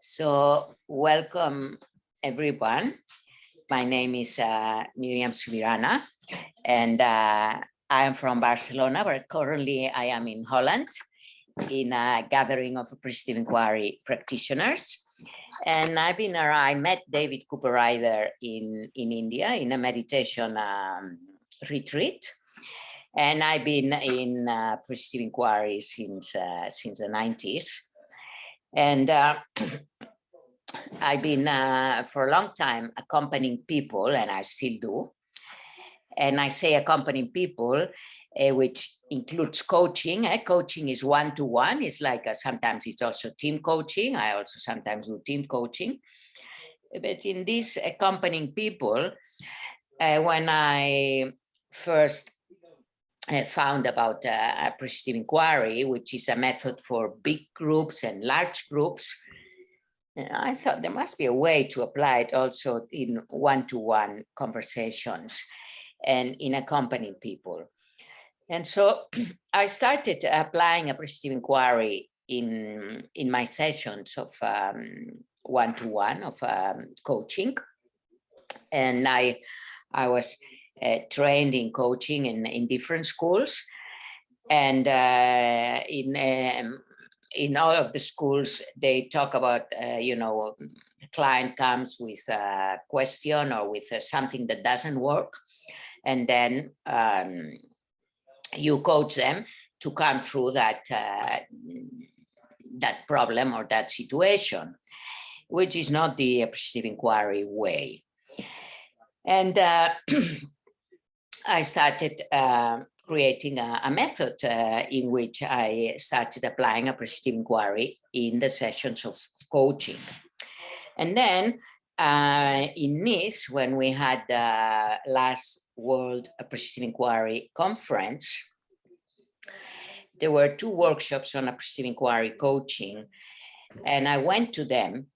So welcome everyone. My name is Miriam Subirana, and I am from Barcelona, but currently I am in Holland in a gathering of Appreciative Inquiry practitioners. And I met David Cooper-Ryder in India in a meditation retreat. And I've been in Appreciative Inquiry since the 90s. And I've been for a long time accompanying people, and I still do. And I say accompanying people, which includes coaching. Coaching is one-to-one. It's like sometimes it's also team coaching. I also sometimes do team coaching. But in this accompanying people, when I first found about Appreciative Inquiry, which is a method for big groups and large groups, I thought there must be a way to apply it also in one-to-one conversations and in accompanying people. And so I started applying Appreciative Inquiry in my sessions of one-to-one of coaching. And I was trained in coaching in different schools. And in all of the schools, they talk about, the client comes with a question or with something that doesn't work. And then you coach them to come through that problem or that situation, which is not the Appreciative Inquiry way. And I started creating a method in which I started applying Appreciative Inquiry in the sessions of coaching. And then in Nice, when we had the last World Appreciative Inquiry Conference, there were 2 workshops on Appreciative Inquiry coaching. And I went to them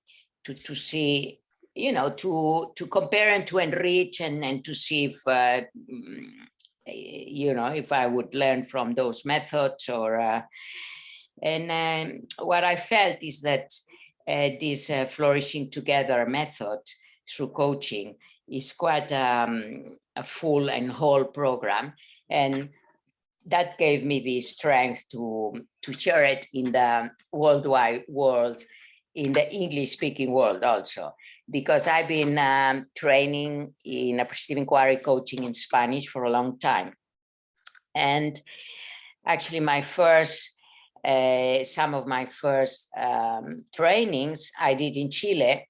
to see, to compare and to enrich and to see if, if I would learn from those methods or, what I felt is that this Flourishing Together method through coaching is quite a full and whole program. And that gave me the strength to share it in the worldwide world, in the English-speaking world also, because I've been training in Appreciative Inquiry coaching in Spanish for a long time. And actually some of my first trainings I did in Chile.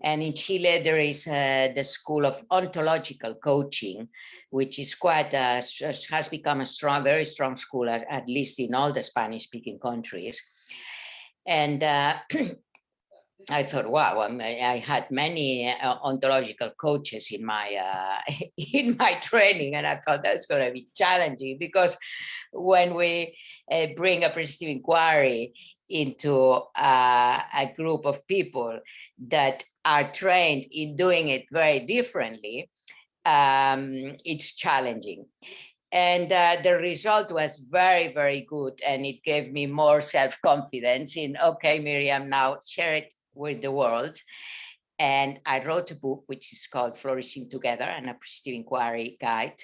And in Chile, there is the School of Ontological Coaching, which is has become a very strong school, at least in all the Spanish-speaking countries. And I thought, wow, I had many ontological coaches in my training, and I thought that's going to be challenging, because when we bring Appreciative Inquiry into a group of people that are trained in doing it very differently, it's challenging. And the result was very, very good. And it gave me more self-confidence in, okay, Miriam, now share it with the world. And I wrote a book, which is called Flourishing Together, an Appreciative Inquiry guide.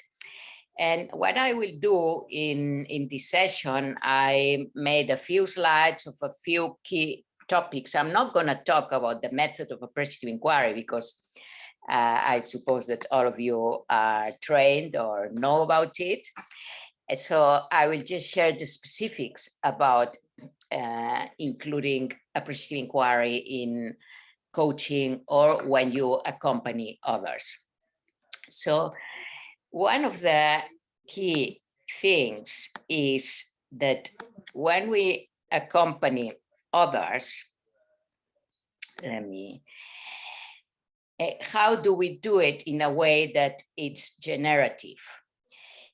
And what I will do in this session, I made a few slides of a few key topics. I'm not going to talk about the method of Appreciative Inquiry, because I suppose that all of you are trained or know about it. So I will just share the specifics about including Appreciative Inquiry in coaching or when you accompany others. So one of the key things is that when we accompany others, how do we do it in a way that it's generative?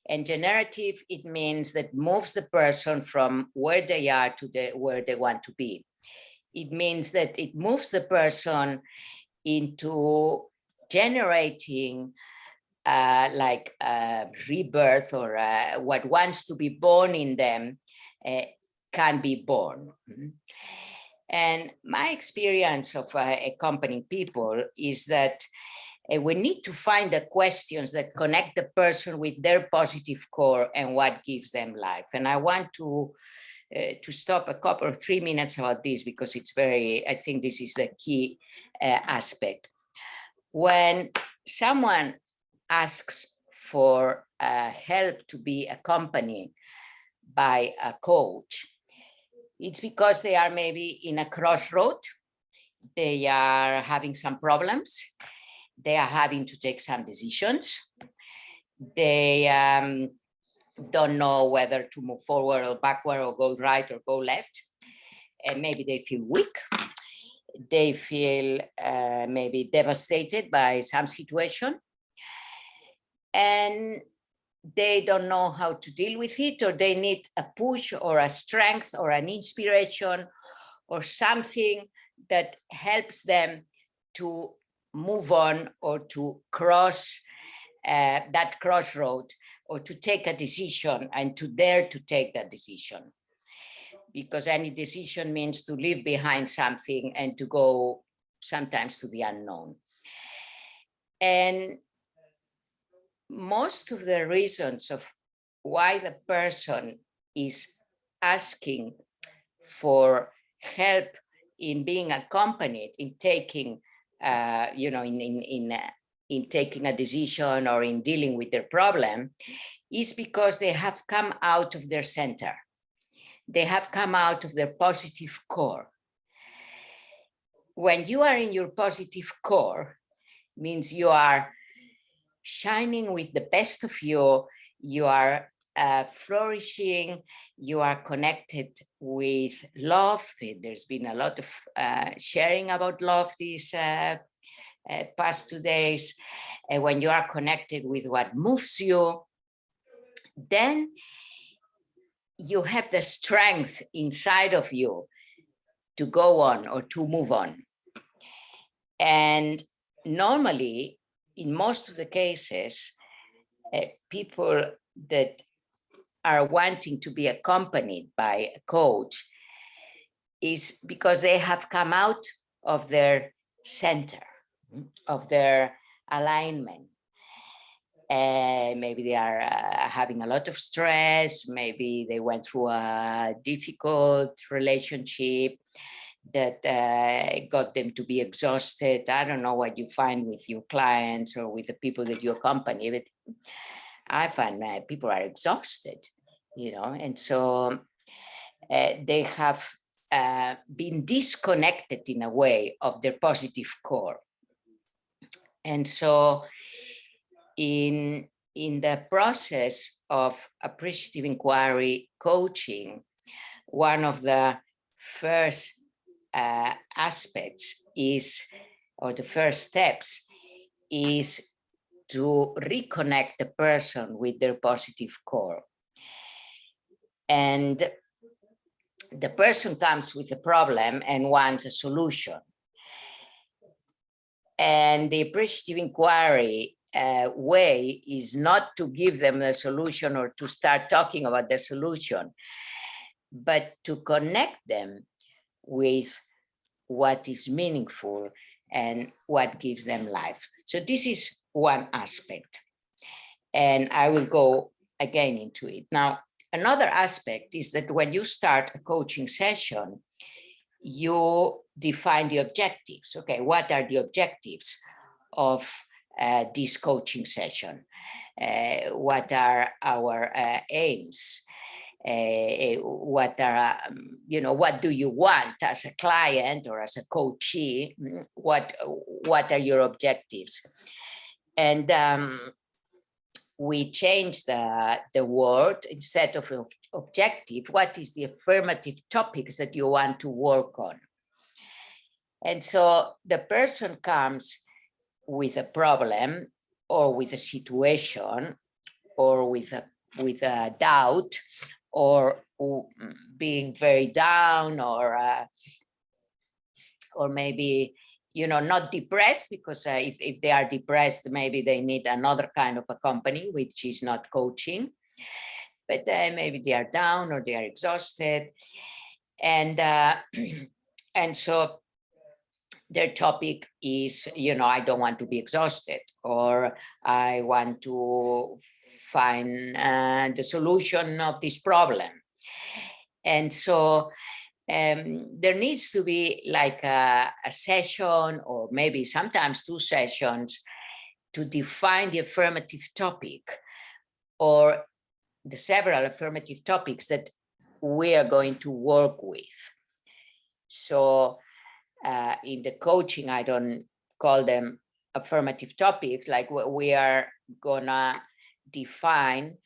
And generative, it means that moves the person from where they are to where they want to be. It means that it moves the person into generating like rebirth, or what wants to be born in them can be born. And my experience of accompanying people is that we need to find the questions that connect the person with their positive core and what gives them life. And I want to stop a couple of 3 minutes about this, because it's I think this is the key aspect. When someone asks for help to be accompanied by a coach, it's because they are maybe in a crossroad. They are having some problems. They are having to take some decisions. They don't know whether to move forward or backward or go right or go left. And maybe they feel weak. They feel maybe devastated by some situation. And they don't know how to deal with it, or they need a push or a strength or an inspiration or something that helps them to move on or to cross that crossroad, or to take a decision and to dare to take that decision. Because any decision means to leave behind something and to go sometimes to the unknown. And most of the reasons of why the person is asking for help in being accompanied, in taking, in taking a decision or in dealing with their problem, is because they have come out of their center. They have come out of their positive core. When you are in your positive core, means you are shining with the best of you, you are flourishing, you are connected with love. There's been a lot of sharing about love these past 2 days. When you are connected with what moves you, then you have the strength inside of you to go on or to move on. And normally, in most of the cases, people that are wanting to be accompanied by a coach is because they have come out of their center, of their alignment. Maybe they are having a lot of stress. Maybe they went through a difficult relationship that got them to be exhausted. I don't know what you find with your clients or with the people that you accompany, but I find people are exhausted, and so they have been disconnected in a way of their positive core. And so in the process of appreciative inquiry coaching, one of the first aspects is, or the first steps is to reconnect the person with their positive core. And the person comes with a problem and wants a solution. And the appreciative inquiry way is not to give them a solution or to start talking about the solution, but to connect them with what is meaningful and what gives them life. So this is one aspect. And I will go again into it. Now, another aspect is that when you start a coaching session, you define the objectives. Okay, what are the objectives of this coaching session? What are our aims? What are, what do you want as a client or as a coachee? What are your objectives? And we change the word. Instead of objective, what is the affirmative topics that you want to work on? And so the person comes with a problem or with a situation or with a doubt or being very down or maybe not depressed, because if they are depressed, maybe they need another kind of a company, which is not coaching. But maybe they are down or they are exhausted. And And so their topic is, I don't want to be exhausted, or I want to find the solution of this problem. And so there needs to be like a session, or maybe sometimes 2 sessions, to define the affirmative topic, or the several affirmative topics that we are going to work with. So in the coaching, I don't call them affirmative topics, like we are gonna define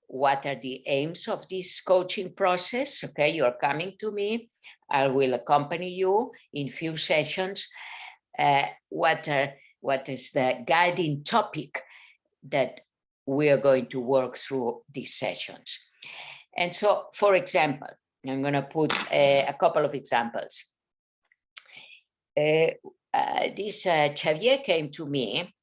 what are the aims of this coaching process. Okay, you're coming to me, I will accompany you in few sessions. What is the guiding topic that we are going to work through these sessions? And so, for example, I'm going to put a couple of examples. This Xavier came to me,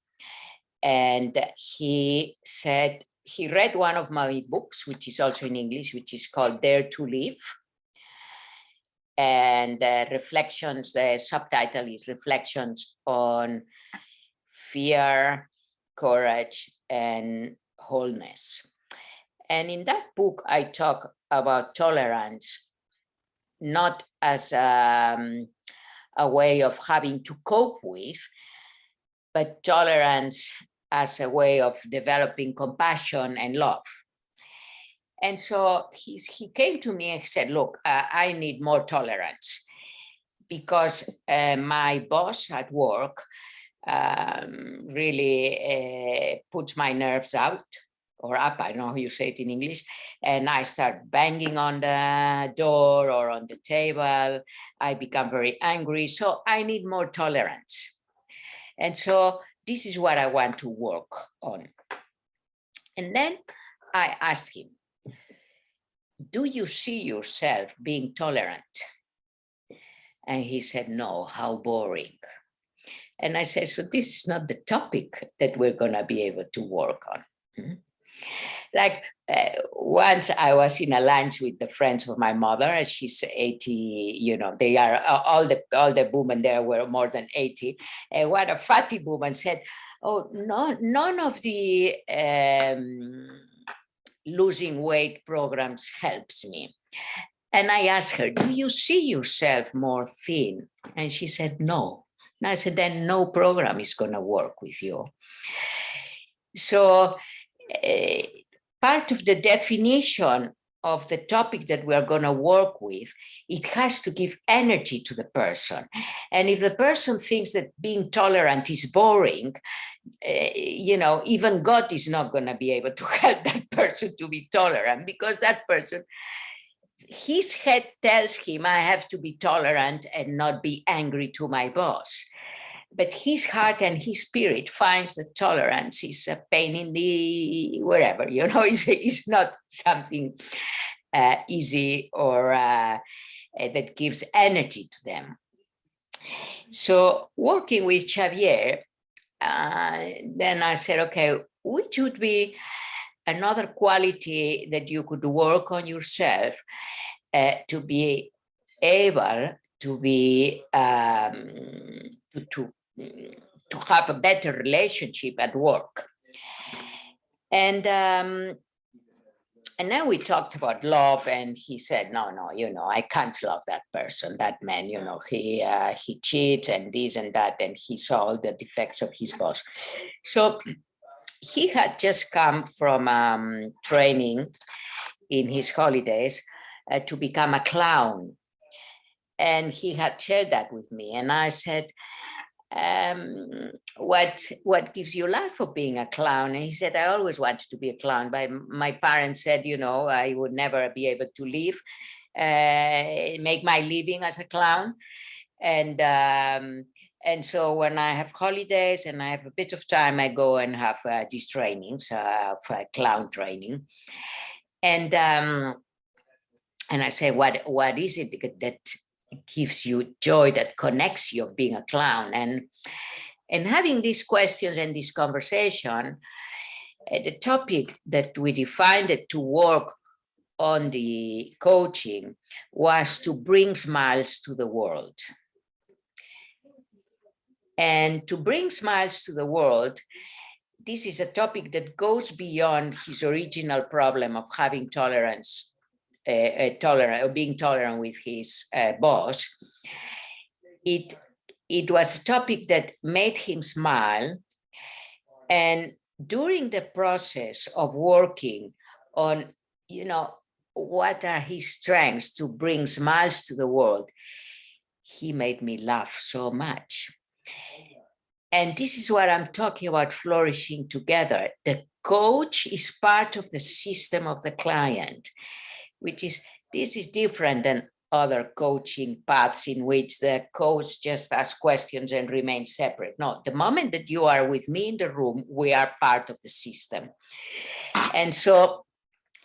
and he said he read one of my books, which is also in English, which is called Dare to Live. And reflections, the subtitle is Reflections on Fear, Courage, and Wholeness. And in that book, I talk about tolerance, not as a way of having to cope with, but tolerance as a way of developing compassion and love. And so he came to me and said, look, I need more tolerance, because my boss at work really puts my nerves out, or up, I don't know how you say it in English, and I start banging on the door or on the table. I become very angry, so I need more tolerance. And so this is what I want to work on. And then I asked him, do you see yourself being tolerant? And he said, no, how boring. And I said, so this is not the topic that we're going to be able to work on. Mm-hmm. Like once I was in a lunch with the friends of my mother, and she's 80, they are all the women there were more than 80. And one a fatty woman said, oh, no, none of the losing weight programs helps me. And I asked her, do you see yourself more thin? And she said, no. And I said, then no program is going to work with you. So part of the definition of the topic that we are going to work with, it has to give energy to the person. And if the person thinks that being tolerant is boring, even God is not going to be able to help that person to be tolerant, because that person, his head tells him, I have to be tolerant and not be angry to my boss. But his heart and his spirit finds that tolerance is a pain in the wherever, it's not something easy or that gives energy to them. So working with Xavier, then I said, okay, which would be another quality that you could work on yourself to be able to be to have a better relationship at work. And then we talked about love, and he said, no, I can't love that person, that man, he cheats and this and that, and he saw all the defects of his boss. So he had just come from training in his holidays to become a clown. And he had shared that with me. And I said, what gives you life for being a clown? And he said, I always wanted to be a clown, but my parents said, I would never be able to live, make my living as a clown. And so when I have holidays and I have a bit of time, I go and have these trainings, clown training. And I say, what is it that gives you joy, that connects you of being a clown? And having these questions and this conversation, the topic that we defined it to work on the coaching was to bring smiles to the world. And to bring smiles to the world, this is a topic that goes beyond his original problem of having tolerance, or being tolerant with his boss. It was a topic that made him smile. And during the process of working on, what are his strengths to bring smiles to the world, he made me laugh so much. And this is what I'm talking about, flourishing together. The coach is part of the system of the client, this is different than other coaching paths in which the coach just asks questions and remains separate. No, the moment that you are with me in the room, we are part of the system. And so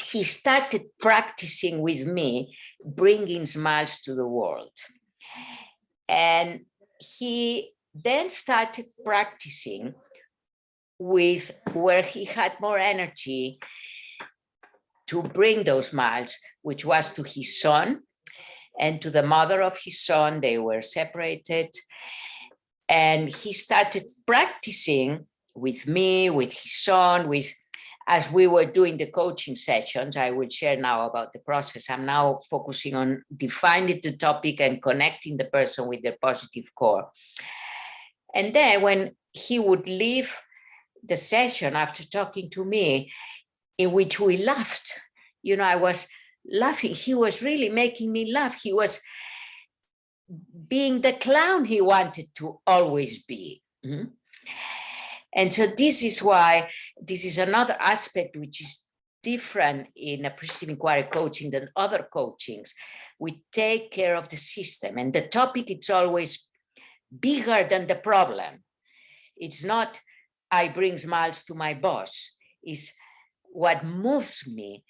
he started practicing with me, bringing smiles to the world. And he then started practicing with where he had more energy to bring those smiles, which was to his son and to the mother of his son. They were separated. And he started practicing with me, with his son, as we were doing the coaching sessions. I will share now about the process. I'm now focusing on defining the topic and connecting the person with their positive core. And then when he would leave the session after talking to me, in which we laughed, I was laughing. He was really making me laugh. He was being the clown he wanted to always be. Mm-hmm. And so this is why this is another aspect which is different in Appreciative Inquiry coaching than other coachings. We take care of the system, and the topic, it's always bigger than the problem. It's not, I bring smiles to my boss. It's what moves me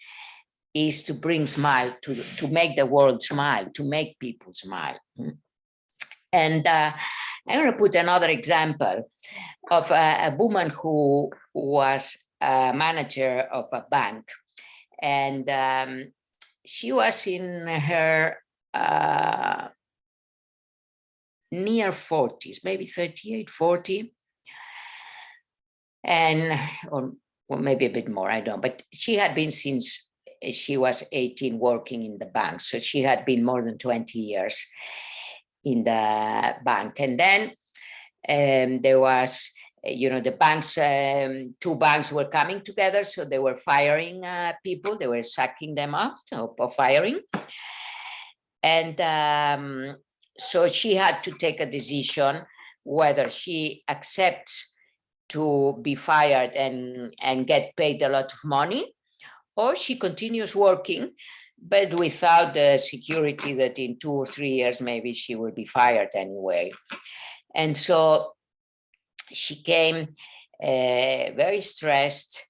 is to bring smile, to make the world smile, to make people smile. And I'm going to put another example of a woman who was a manager of a bank. And she was in her near 40s, maybe 38, 40. Or maybe a bit more, I don't know. But she had been since she was 18 working in the bank. So she had been more than 20 years in the bank. And then there was, the banks, two banks were coming together. So they were firing people. They were sacking them up for firing. And so she had to take a decision whether she accepts to be fired and get paid a lot of money, or she continues working, but without the security that in 2 or 3 years, maybe she will be fired anyway. And so she came very stressed.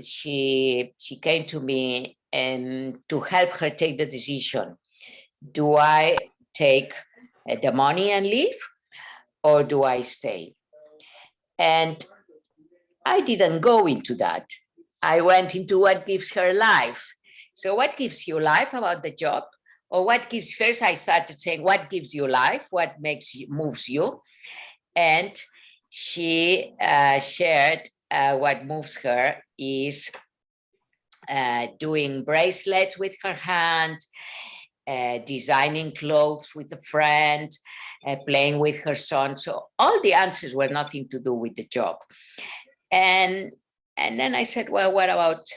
She came to me and to help her take the decision. Do I take the money and leave, or do I stay? And I didn't go into that. I went into what gives her life. So what gives you life about the job? Or what gives, first I started saying, what gives you life? What moves you? And she shared what moves her is doing bracelets with her hand, designing clothes with a friend, playing with her son. So all the answers were nothing to do with the job. And then I said, well, what about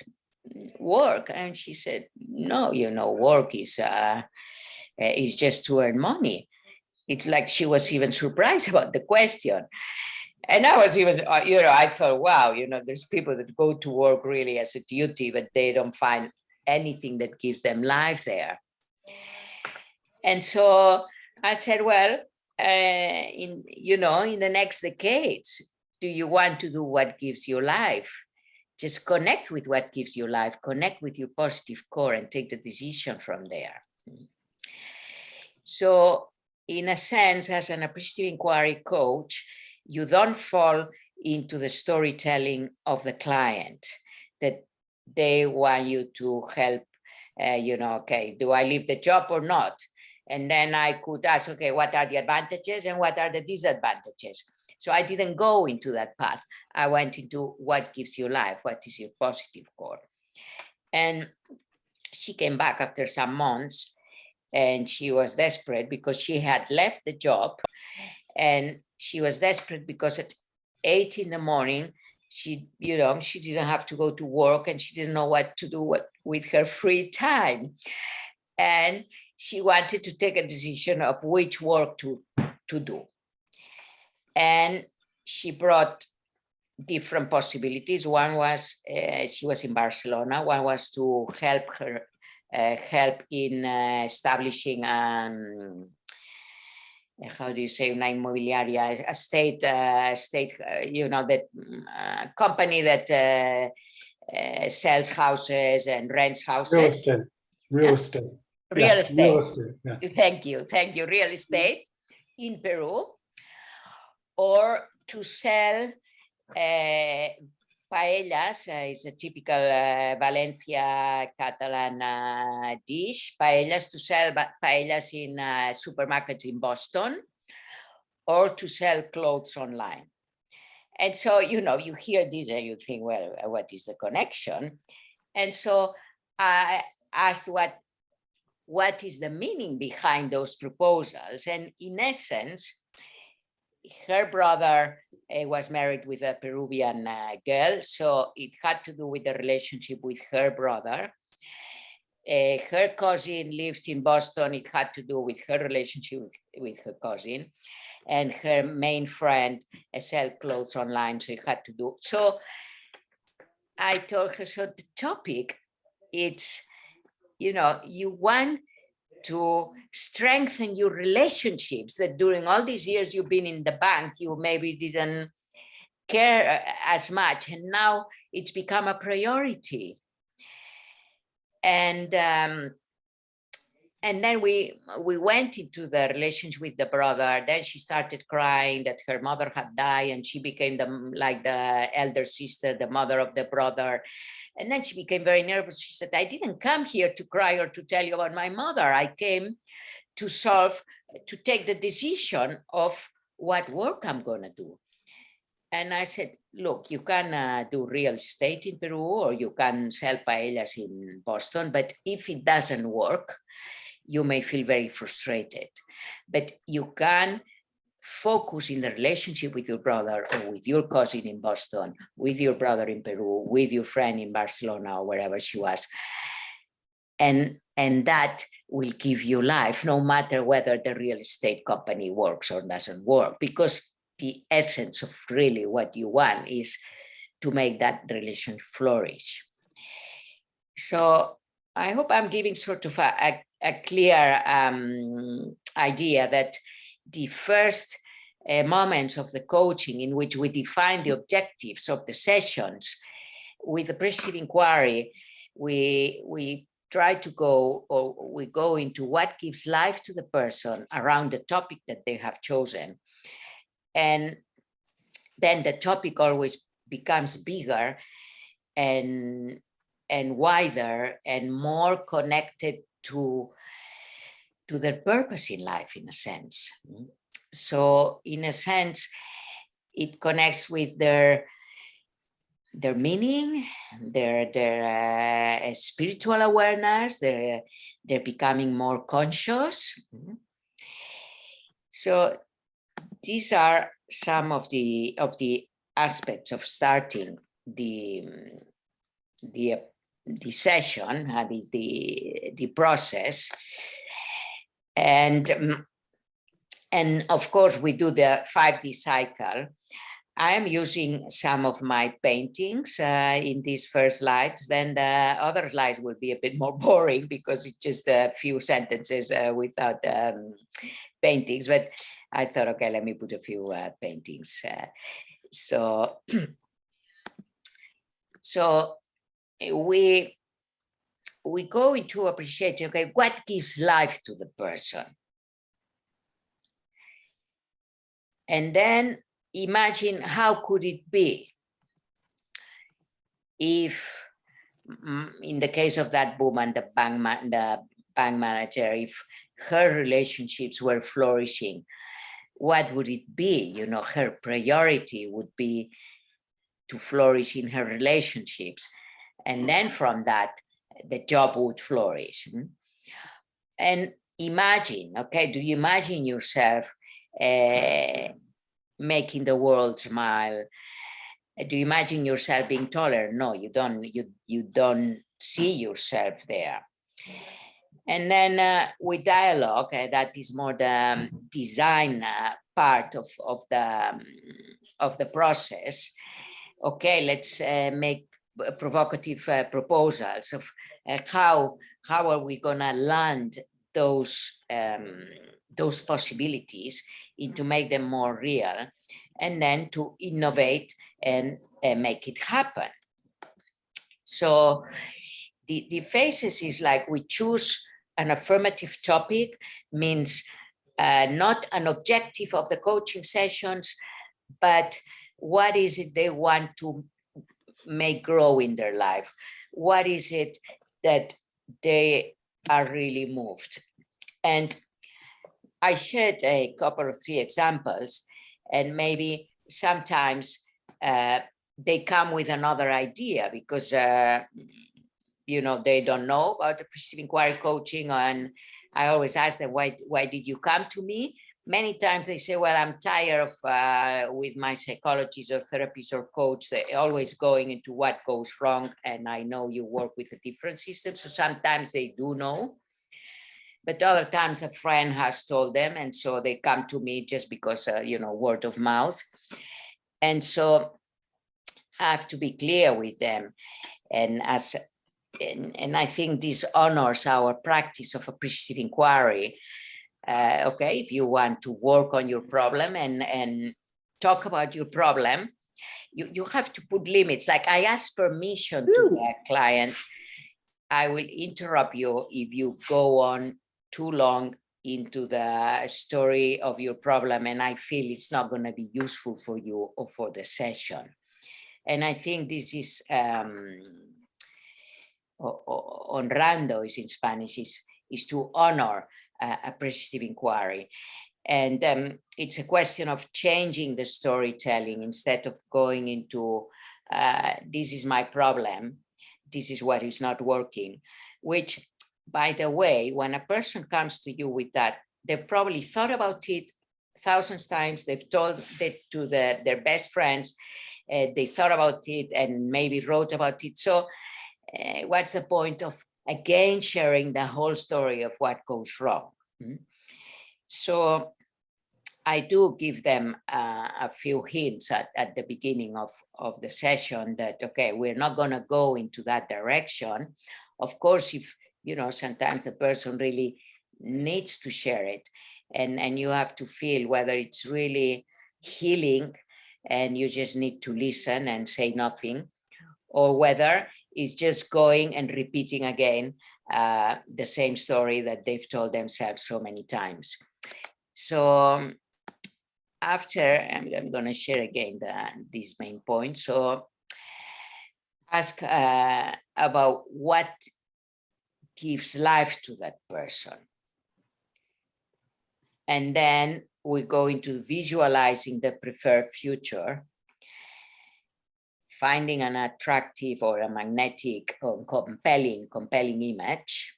work? And she said, no, work is just to earn money. It's like she was even surprised about the question. And I was even, I thought, wow, there's people that go to work really as a duty, but they don't find anything that gives them life there. And so I said, well, in the next decades, do you want to do what gives you life? Just connect with what gives you life, connect with your positive core and take the decision from there. So in a sense, as an Appreciative Inquiry coach, you don't fall into the storytelling of the client, that they want you to help, okay, do I leave the job or not? And then I could ask, okay, what are the advantages and what are the disadvantages? So I didn't go into that path. I went into what gives you life, what is your positive core. And she came back after some months, and she was desperate because she had left the job, and she was desperate because at 8 in the morning, she didn't have to go to work, and she didn't know what to do with her free time. And she wanted to take a decision of which work to do. And she brought different possibilities. One was, she was in Barcelona. One was to help her, help in establishing, how do you say, una inmobiliaria, a state, that company that sells houses and rents houses. Real estate. Real estate. Real estate. Yeah. Thank you. Real estate in Peru, or to sell paellas. Is a typical Valencia Catalan dish. Paellas, to sell paellas in supermarkets in Boston, or to sell clothes online. And so, you hear this and you think, well, what is the connection? And so I asked what is the meaning behind those proposals? And in essence, her brother was married with a Peruvian girl, so it had to do with the relationship with her brother. Her cousin lives in Boston. It had to do with her relationship with her cousin. And her main friend sell clothes online, so it had to do. So I told her, so the topic, it's, you want to strengthen your relationships that during all these years you've been in the bank, you maybe didn't care as much, and now it's become a priority. And then we went into the relationship with the brother. Then she started crying that her mother had died, and she became the elder sister, the mother of the brother. And then she became very nervous. She said, I didn't come here to cry or to tell you about my mother. I came to take the decision of what work I'm going to do. And I said, look, you can do real estate in Peru, or you can sell paellas in Boston. But if it doesn't work, you may feel very frustrated. But you can focus in the relationship with your brother, or with your cousin in Boston, with your brother in Peru, with your friend in Barcelona, or wherever she was. And that will give you life, no matter whether the real estate company works or doesn't work, because the essence of really what you want is to make that relationship flourish. So I hope I'm giving sort of a clear idea that the first moments of the coaching, in which we define the objectives of the sessions, with Appreciative Inquiry, we try to go into what gives life to the person around the topic that they have chosen. And then the topic always becomes bigger and wider and more connected to their purpose in life, in a sense. So in a sense, it connects with their meaning, their spiritual awareness, they're becoming more conscious. So these are some of the aspects of starting the session, the process. And of course, we do the 5D cycle. I'm using some of my paintings in these first slides. Then the other slides will be a bit more boring because it's just a few sentences without paintings. But I thought, okay, let me put a few paintings. So we go into appreciating, okay, what gives life to the person? And then imagine how could it be if in the case of that woman, the bank manager, if her relationships were flourishing, what would it be? You know, her priority would be to flourish in her relationships. And then from that, the job would flourish. And imagine, okay, do you imagine yourself making the world smile? Do you imagine yourself being taller? No, you don't. You don't see yourself there. And then with dialogue, that is more the design part of the process. Okay, let's make provocative proposals of how are we gonna land those possibilities and to make them more real, and then to innovate and make it happen. So the phases is like we choose an affirmative topic, means not an objective of the coaching sessions, but what is it they want to make grow in their life? What is it that they are really moved? And I shared a couple of 3 examples, and maybe sometimes they come with another idea because you know, they don't know about appreciative inquiry coaching. And I always ask them, why did you come to me? Many times they say, well, I'm tired of with my psychologist or therapist or coach, they're always going into what goes wrong. And I know you work with a different system. So sometimes they do know, but other times a friend has told them. And so they come to me just because, you know, word of mouth. And so I have to be clear with them. And I think this honors our practice of appreciative inquiry. Okay, if you want to work on your problem and talk about your problem, you have to put limits. Like I ask permission to the client, I will interrupt you if you go on too long into the story of your problem and I feel it's not going to be useful for you or for the session. And I think this is honrando is in Spanish, is to honor appreciative inquiry. And it's a question of changing the storytelling instead of going into this is my problem, this is what is not working, which, by the way, when a person comes to you with that, they've probably thought about it thousands times, they've told it to their best friends, they thought about it and maybe wrote about it. So what's the point of again sharing the whole story of what goes wrong? So I do give them a few hints at the beginning of the session that, okay, we're not going to go into that direction. Of course, if, you know, sometimes the person really needs to share it and you have to feel whether it's really healing and you just need to listen and say nothing, or whether it's just going and repeating again the same story that they've told themselves so many times. So after, I'm going to share again these main points. So ask about what gives life to that person. And then we go into visualizing the preferred future, finding an attractive or a magnetic or compelling image,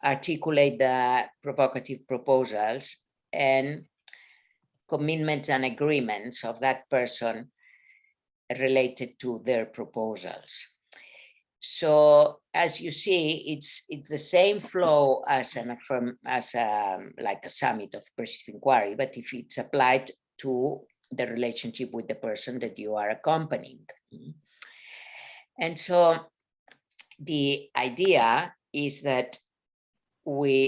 articulate the provocative proposals and commitments and agreements of that person related to their proposals. So as you see, it's the same flow as like a summit of appreciative inquiry, but if it's applied to the relationship with the person that you are accompanying. And so the idea is that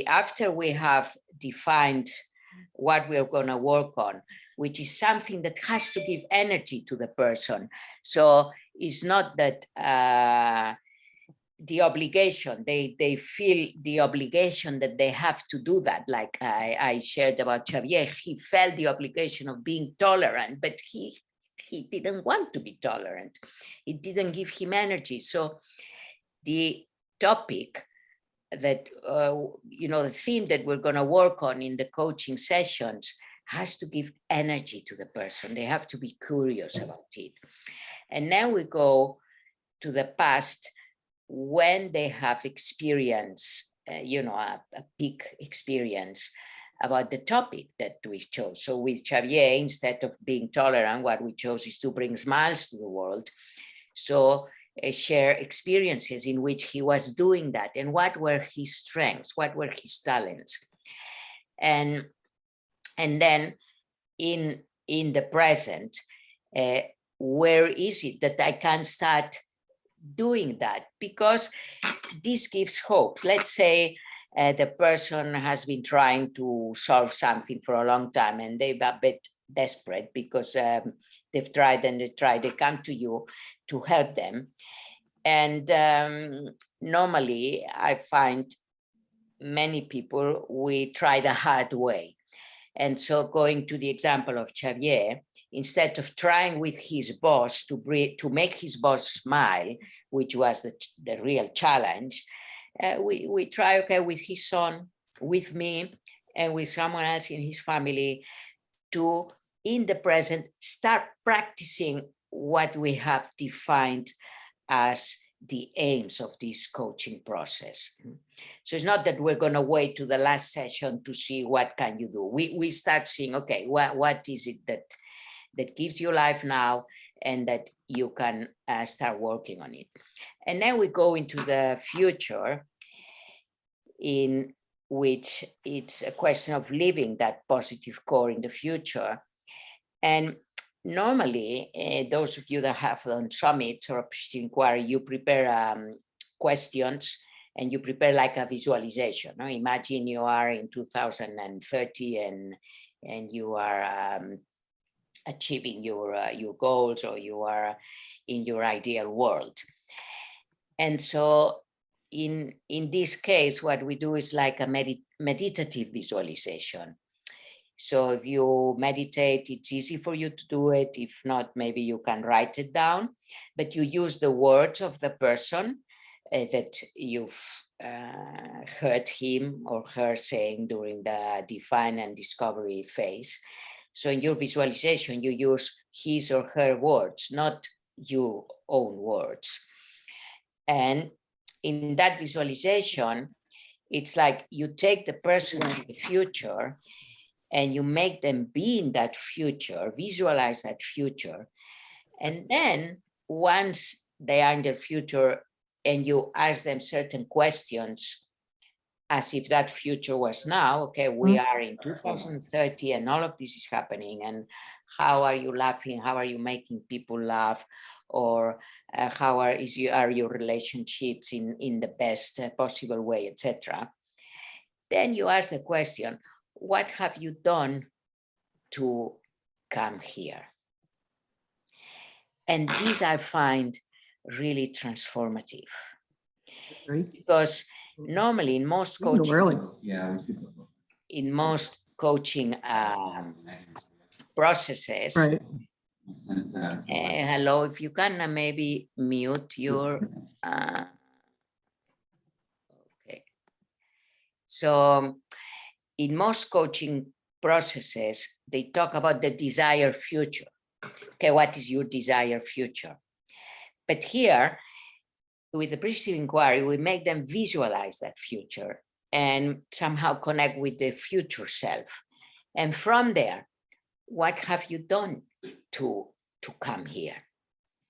after we have defined what we're going to work on, which is something that has to give energy to the person. So it's not that the obligation, they feel the obligation that they have to do that. Like I shared about Xavier, he felt the obligation of being tolerant, but he didn't want to be tolerant. It didn't give him energy. So the topic that, the theme that we're going to work on in the coaching sessions has to give energy to the person. They have to be curious about it. And now we go to the past when they have experienced, a peak experience about the topic that we chose. So with Xavier, instead of being tolerant, what we chose is to bring smiles to the world. So share experiences in which he was doing that, and what were his strengths, what were his talents. And then in the present, where is it that I can start doing that? Because this gives hope. Let's say the person has been trying to solve something for a long time, and they're a bit desperate because they've tried and they come to you to help them. And normally I find many people, we try the hard way. And so going to the example of Xavier, instead of trying with his boss to make his boss smile, which was the real challenge, we try, okay, with his son, with me, and with someone else in his family, to, in the present, start practicing what we have defined as the aims of this coaching process. So it's not that we're going to wait to the last session to see what can you do. We start seeing, okay, what is it that gives you life now, and that you can start working on it. And then we go into the future, in which it's a question of living that positive core in the future. And normally, those of you that have done summits or Appreciative Inquiry, you prepare questions, and you prepare like a visualization. No? Imagine you are in 2030 and you are achieving your goals, or you are in your ideal world. And so in this case, what we do is like a meditative visualization. So if you meditate, it's easy for you to do it. If not, maybe you can write it down, but you use the words of the person that you've heard him or her saying during the define and discovery phase. So in your visualization, you use his or her words, not your own words. And in that visualization, it's like you take the person to the future, and you make them be in that future, visualize that future. And then once they are in the future, and you ask them certain questions, as if that future was now, okay, we are in 2030 and all of this is happening, and how are you laughing? How are you making people laugh? Or how are your relationships in the best possible way, etc. Then you ask the question, what have you done to come here? And these I find really transformative. Because normally in most coaching processes, right. Hello, if you can maybe mute your okay. So in most coaching processes, they talk about the desired future. Okay, what is your desired future? But here, with the Appreciative Inquiry, we make them visualize that future and somehow connect with the future self. And from there, what have you done to come here,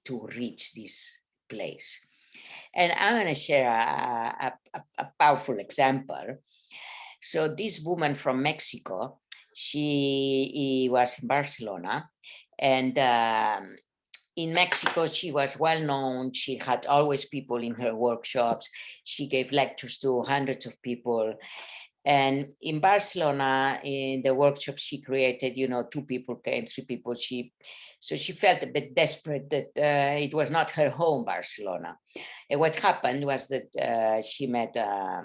to reach this place? And I'm going to share a powerful example. So this woman from Mexico, she was in Barcelona, and in Mexico, she was well known. She had always people in her workshops. She gave lectures to hundreds of people. And in Barcelona, in the workshop she created, 2 people came, 3 people. So she felt a bit desperate that it was not her home, Barcelona. And what happened was that she met a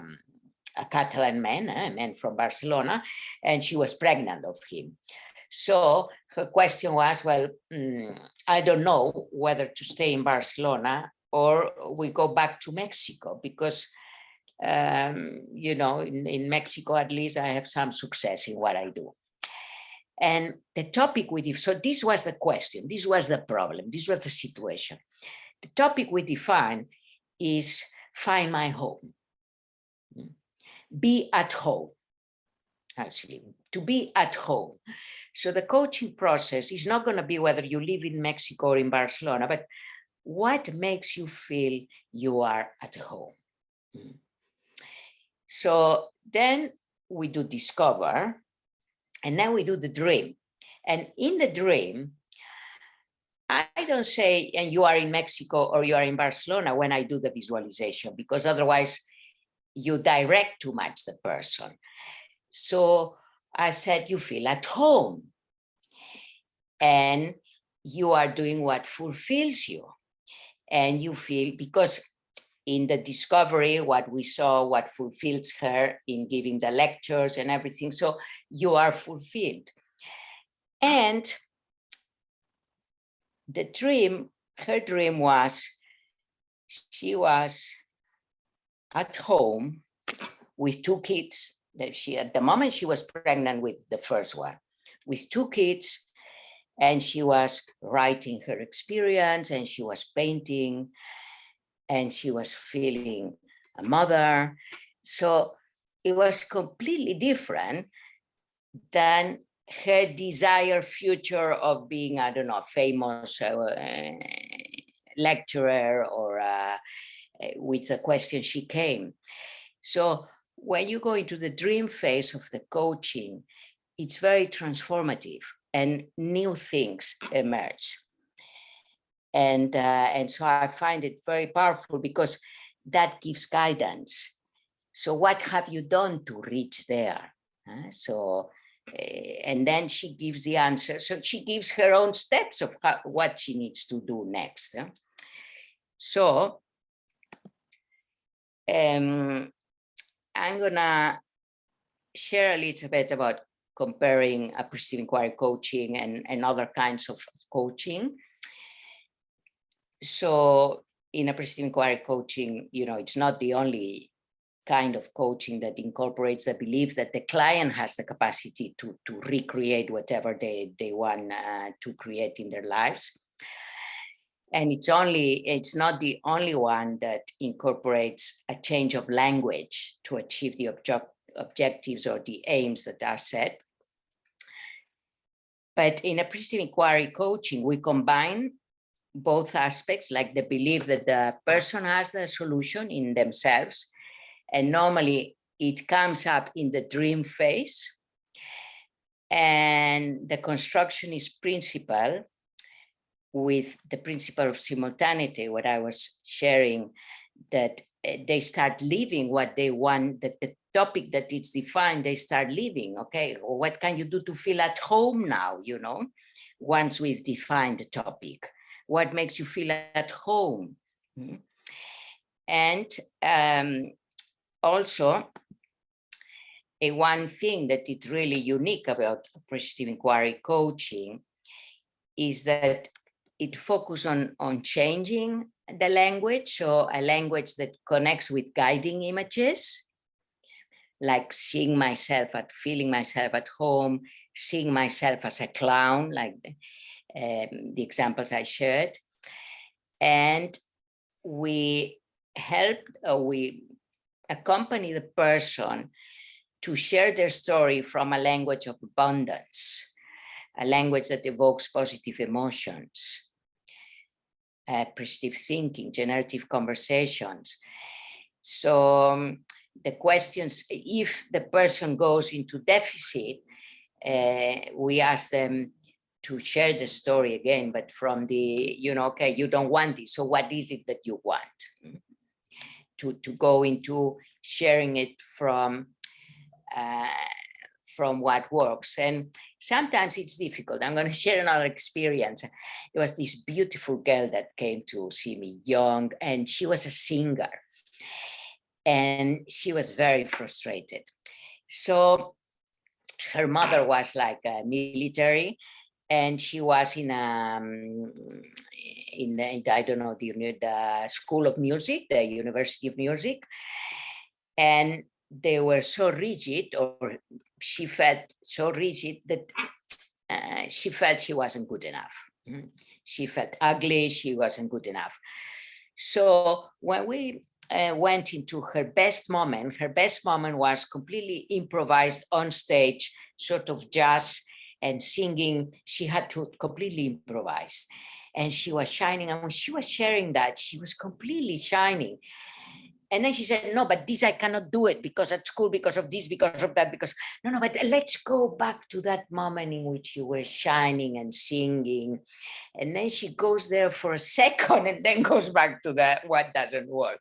Catalan man, a man from Barcelona, and she was pregnant of him. So her question was, well, I don't know whether to stay in Barcelona or we go back to Mexico, because you know, in Mexico, at least I have some success in what I do. And the topic so this was the question, this was the problem, this was the situation. The topic we define is find my home. Be at home, actually, to be at home. So the coaching process is not going to be whether you live in Mexico or in Barcelona, but what makes you feel you are at home. So then we do discover, and then we do the dream. And in the dream, I don't say, and you are in Mexico or you are in Barcelona when I do the visualization, because otherwise you direct too much the person. So I said, you feel at home and you are doing what fulfills you. And you feel, because in the discovery, what we saw, what fulfills her in giving the lectures and everything. So you are fulfilled. And the dream, her dream was, she was at home with 2 kids. That she, at the moment she was pregnant with the first one, with 2 kids, and she was writing her experience, and she was painting, and she was feeling a mother. So it was completely different than her desired future of being, I don't know, famous lecturer, or with the question she came. So when you go into the dream phase of the coaching, it's very transformative and new things emerge. And so I find it very powerful, because that gives guidance. So what have you done to reach there? And then she gives the answer. So she gives her own steps of what she needs to do next. So I'm gonna share a little bit about comparing appreciative inquiry coaching and other kinds of coaching. So in appreciative inquiry coaching, you know, it's not the only kind of coaching that incorporates the belief that the client has the capacity to recreate whatever they want to create in their lives. And it's not the only one that incorporates a change of language to achieve the objectives or the aims that are set. But in appreciative inquiry coaching, we combine both aspects, like the belief that the person has the solution in themselves. And normally it comes up in the dream phase. And the constructionist principle, with the principle of simultaneity, what I was sharing, that they start living what they want, that the topic that is defined, they start living. Okay, well, what can you do to feel at home now, you know, once we've defined the topic? What makes you feel at home? And also, one thing that is really unique about appreciative inquiry coaching is that it focuses on changing the language, so a language that connects with guiding images, like seeing myself feeling myself at home, seeing myself as a clown, like the examples I shared. And we accompany the person to share their story from a language of abundance, a language that evokes positive emotions, appreciative thinking, generative conversations. So the questions, if the person goes into deficit, we ask them to share the story again, but from the, you know, okay, you don't want this, so what is it that you want? To go into sharing it from what works. And sometimes it's difficult. I'm going to share another experience. There was this beautiful girl that came to see me, young, and she was a singer. And she was very frustrated. So her mother was like a military, and she was in the I don't know, the School of Music, the University of Music, and they were so rigid, or she felt so rigid that she felt she wasn't good enough. She felt ugly, she wasn't good enough. So when we went into her best moment was completely improvised on stage, sort of jazz and singing. She had to completely improvise. And she was shining. And when she was sharing that, she was completely shining. And then she said, no, but this I cannot do it because at school, because of this, because of that, because no, but let's go back to that moment in which you were shining and singing. And then she goes there for a second and then goes back to that, what doesn't work.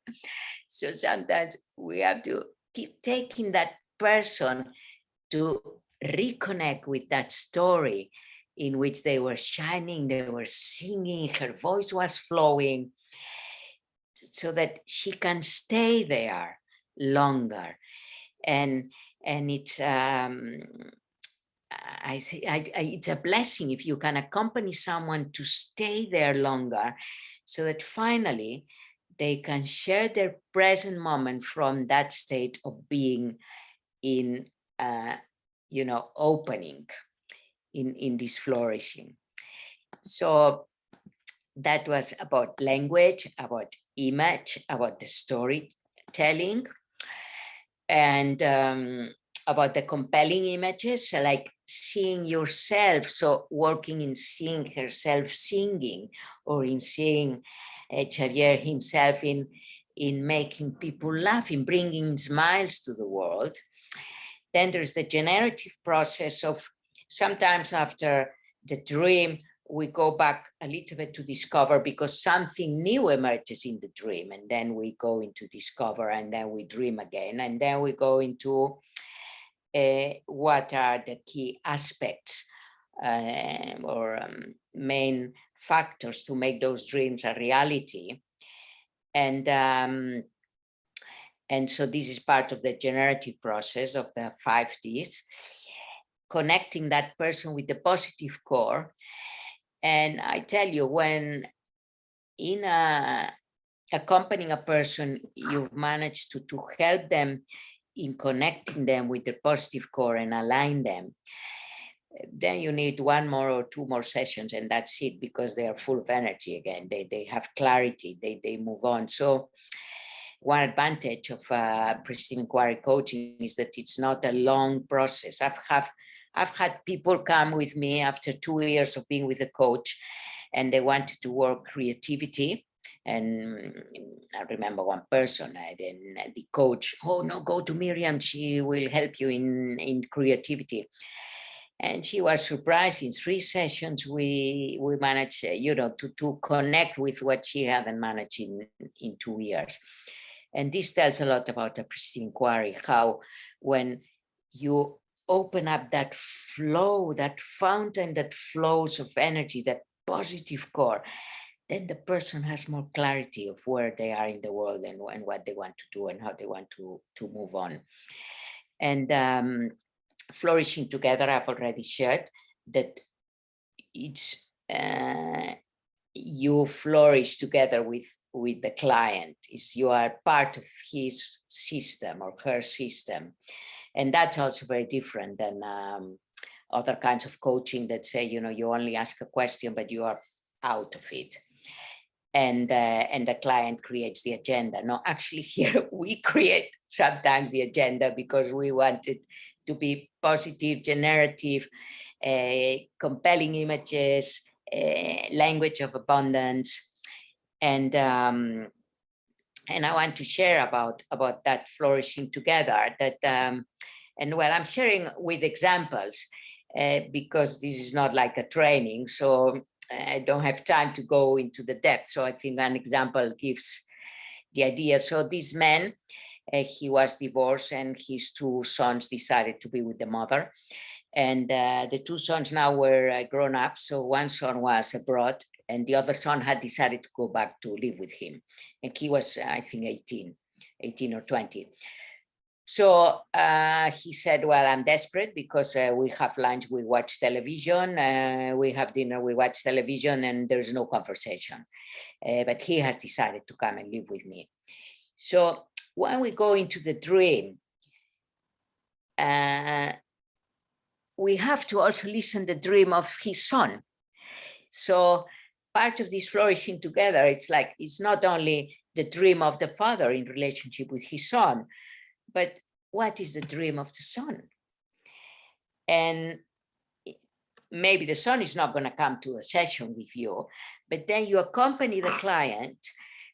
So sometimes we have to keep taking that person to reconnect with that story in which they were shining, they were singing, her voice was flowing, so that she can stay there longer. And it's I think it's a blessing if you can accompany someone to stay there longer, so that finally they can share their present moment from that state of being in opening, in this flourishing. So that was about language, about image, about the storytelling, and about the compelling images, like seeing yourself. So working in seeing herself singing, or in seeing Xavier himself in making people laugh, in bringing smiles to the world. Then there's the generative process of sometimes after the dream, we go back a little bit to discover, because something new emerges in the dream, and then we go into discover, and then we dream again, and then we go into what are the key aspects or main factors to make those dreams a reality. And so this is part of the generative process of the 5 Ds, connecting that person with the positive core. And I tell you, when in accompanying a person, you've managed to help them in connecting them with the positive core and align them, then you need 1 more or 2 more sessions, and that's it, because they are full of energy again. They have clarity, they move on. So one advantage of Appreciative Inquiry coaching is that it's not a long process. I've had people come with me after 2 years of being with a coach, and they wanted to work creativity. And I remember one person, and the coach, oh no, go to Miriam, she will help you in creativity. And she was surprised. In 3 sessions, we managed, to connect with what she hadn't managed in 2 years. And this tells a lot about Appreciative Inquiry, how when you open up that flow, that fountain that flows of energy, that positive core, then the person has more clarity of where they are in the world, and what they want to do, and how they want to move on. And Flourishing Together, I've already shared that it's you flourish together with the client. Is you are part of his system or her system. And that's also very different than other kinds of coaching that say, you only ask a question, but you are out of it. And the client creates the agenda. No, actually here we create sometimes the agenda, because we want it to be positive, generative, compelling images, language of abundance. And I want to share about that flourishing together, that and well, I'm sharing with examples because this is not like a training, so I don't have time to go into the depth. So I think an example gives the idea. So this man, he was divorced, and his 2 sons decided to be with the mother. And the 2 sons now were grown up. So one son was abroad, and the other son had decided to go back to live with him. And he was, I think, 18 or 20. So he said, well, I'm desperate because we have lunch, we watch television, we have dinner, we watch television, and there's no conversation. But he has decided to come and live with me. So when we go into the dream, we have to also listen to the dream of his son. So part of this flourishing together, it's like, it's not only the dream of the father in relationship with his son, but what is the dream of the son? And maybe the son is not going to come to a session with you, but then you accompany the client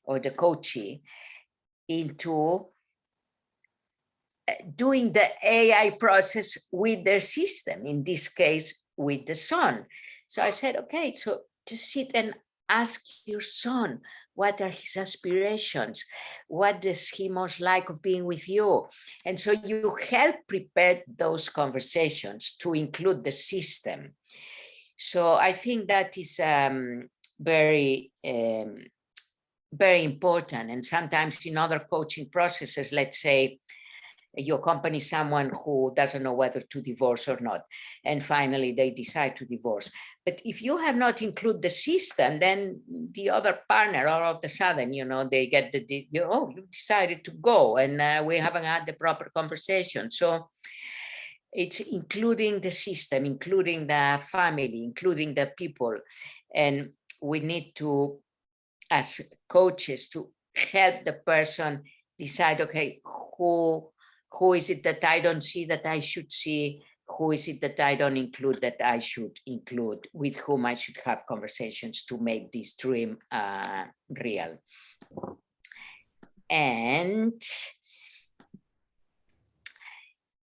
or the coachee into doing the AI process with their system, in this case, with the son. So I said, okay, so just sit and ask your son, what are his aspirations? What does he most like of being with you? And so you help prepare those conversations to include the system. So I think that is very important. And sometimes in other coaching processes, let's say you accompany someone who doesn't know whether to divorce or not, and finally they decide to divorce. But if you have not included the system, then the other partner, all of a sudden, they get oh, you decided to go, and we haven't had the proper conversation. So it's including the system, including the family, including the people. And we need to, as coaches, to help the person decide, okay, who is it that I don't see that I should see? Who is it that I don't include that I should include? With whom I should have conversations to make this dream real? And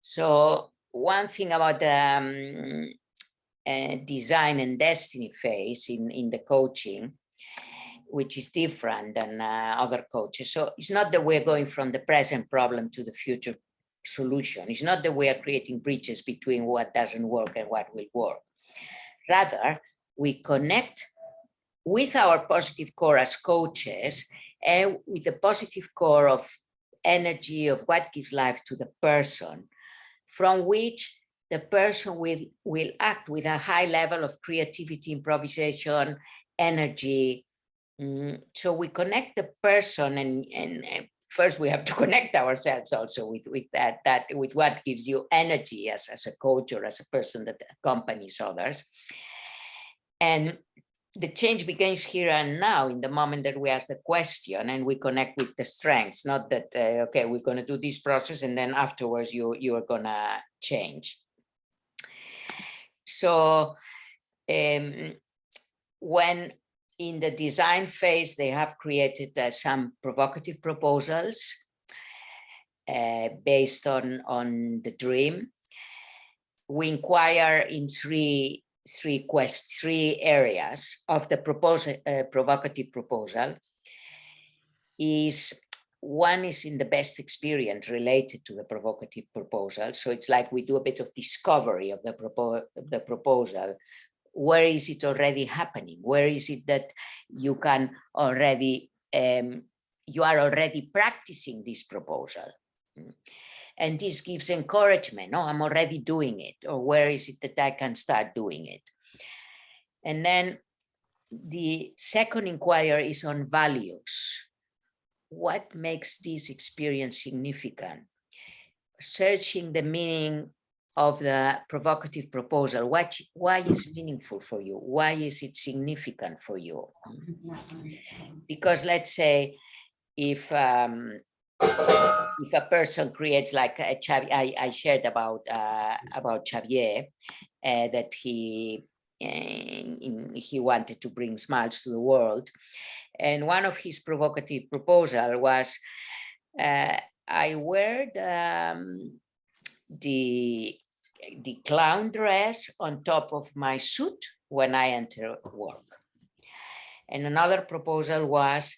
so one thing about the design and destiny phase in the coaching, which is different than other coaches. So it's not that we're going from the present problem to the future solution. It's not that we are creating bridges between what doesn't work and what will work. Rather, we connect with our positive core as coaches and with the positive core of energy of what gives life to the person, from which the person will act with a high level of creativity, improvisation, energy. So we connect the person, and first we have to connect ourselves also with what gives you energy as a coach or as a person that accompanies others. And the change begins here and now, in the moment that we ask the question and we connect with the strengths, not that, okay, we're going to do this process and then afterwards you are going to change. So when in the design phase, they have created some provocative proposals based on the dream. We inquire in three areas of the provocative proposal. One is in the best experience related to the provocative proposal. So it's like we do a bit of discovery of the proposal. Where is it already happening? Where is it that you can already, you are already practicing this proposal? And this gives encouragement. Oh, I'm already doing it. Or where is it that I can start doing it? And then the second inquiry is on values. What makes this experience significant? Searching the meaning of the provocative proposal. Why is it meaningful for you? Why is it significant for you? Because let's say if a person creates like a Xavier, I shared about Xavier, that he wanted to bring smiles to the world, and one of his provocative proposal was, I wear the clown dress on top of my suit when I enter work. And another proposal was,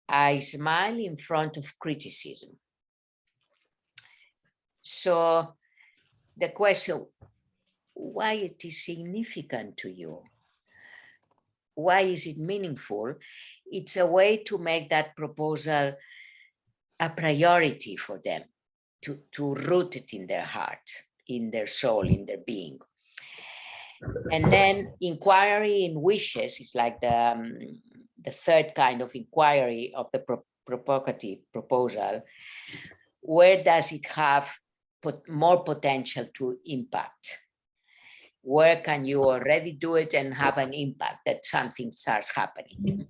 I smile in front of criticism. So the question, why it is significant to you? Why is it meaningful? It's a way to make that proposal a priority for them. to root it in their heart, in their soul, in their being. And then inquiry in wishes is like the third kind of inquiry of the provocative proposal. Where does it have more potential to impact? Where can you already do it and have an impact that something starts happening?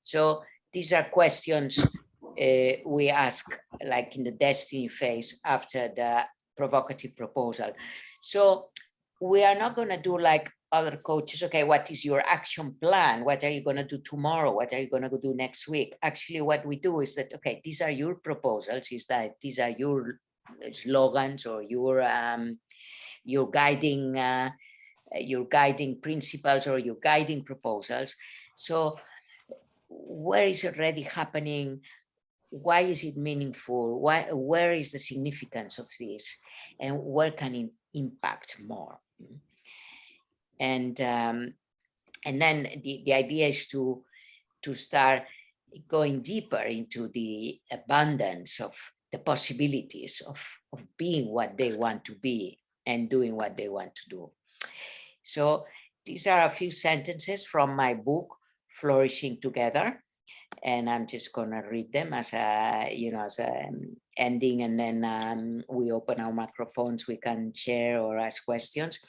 So these are questions we ask like in the destiny phase after the provocative proposal. So we are not going to do like other coaches, okay, what is your action plan? What are you going to do tomorrow? What are you going to do next week? Actually, what we do is that, okay, these are your proposals, is that these are your slogans or your guiding principles or your guiding proposals. So where is it already happening? Why is it meaningful? Where is the significance of this? And where can it impact more? And then the idea is to start going deeper into the abundance of the possibilities of being what they want to be and doing what they want to do. So these are a few sentences from my book, Flourishing Together. And I'm just gonna read them as a, as a ending, and then we open our microphones, we can share or ask questions.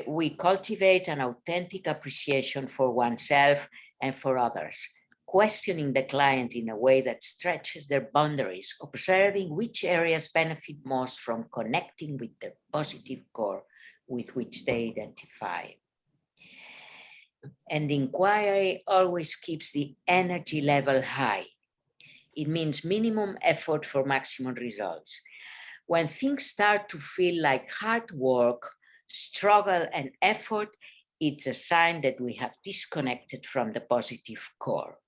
We cultivate an authentic appreciation for oneself and for others, questioning the client in a way that stretches their boundaries, observing which areas benefit most from connecting with the positive core with which they identify. And the inquiry always keeps the energy level high. It means minimum effort for maximum results. When things start to feel like hard work, struggle, and effort, it's a sign that we have disconnected from the positive core.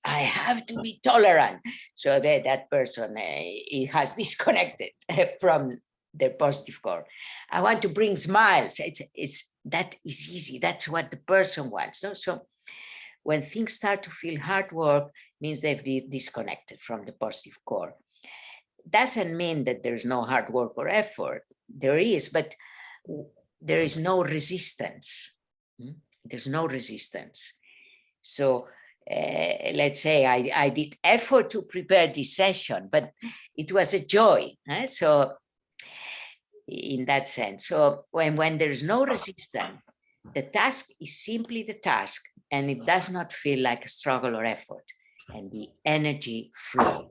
I have to be tolerant. So that person has disconnected from their positive core. I want to bring smiles. That is easy. That's what the person wants. So when things start to feel hard work, means they've been disconnected from the positive core. Doesn't mean that there's no hard work or effort. There is, but there is no resistance. There's no resistance. So let's say I did effort to prepare this session, but it was a joy. So in that sense, so when there's no resistance, the task is simply the task, and it does not feel like a struggle or effort, and the energy flows.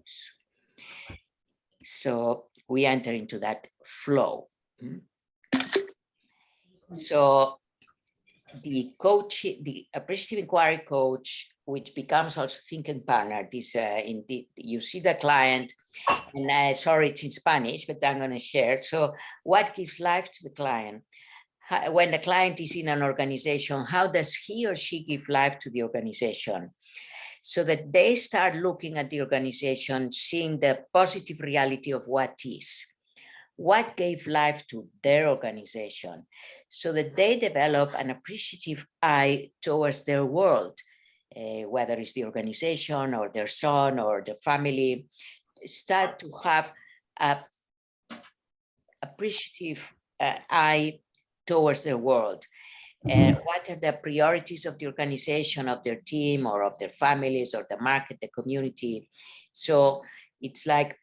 So we enter into that flow. So the coach, the Appreciative Inquiry coach, which becomes also thinking partner, this you see the client, and sorry, it's in Spanish, but I'm going to share. So what gives life to the client? When the client is in an organization, how does he or she give life to the organization? So that they start looking at the organization, seeing the positive reality of what is. What gave life to their organization, so that they develop an appreciative eye towards their world, whether it's the organization or their son or the family, start to have an appreciative eye towards their world. And what are the priorities of the organization, of their team, or of their families, or the market, the community? So it's like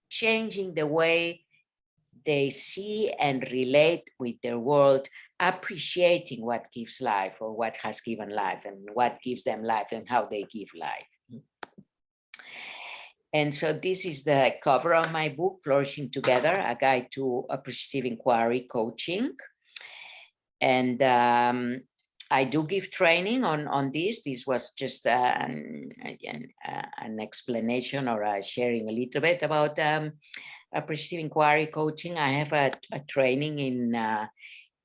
changing the way they see and relate with their world, appreciating what gives life or what has given life and what gives them life and how they give life. And so this is the cover of my book, Flourishing Together, a guide to appreciative inquiry coaching. And I do give training on this. This was just an explanation or sharing a little bit about appreciative inquiry coaching. I have a training in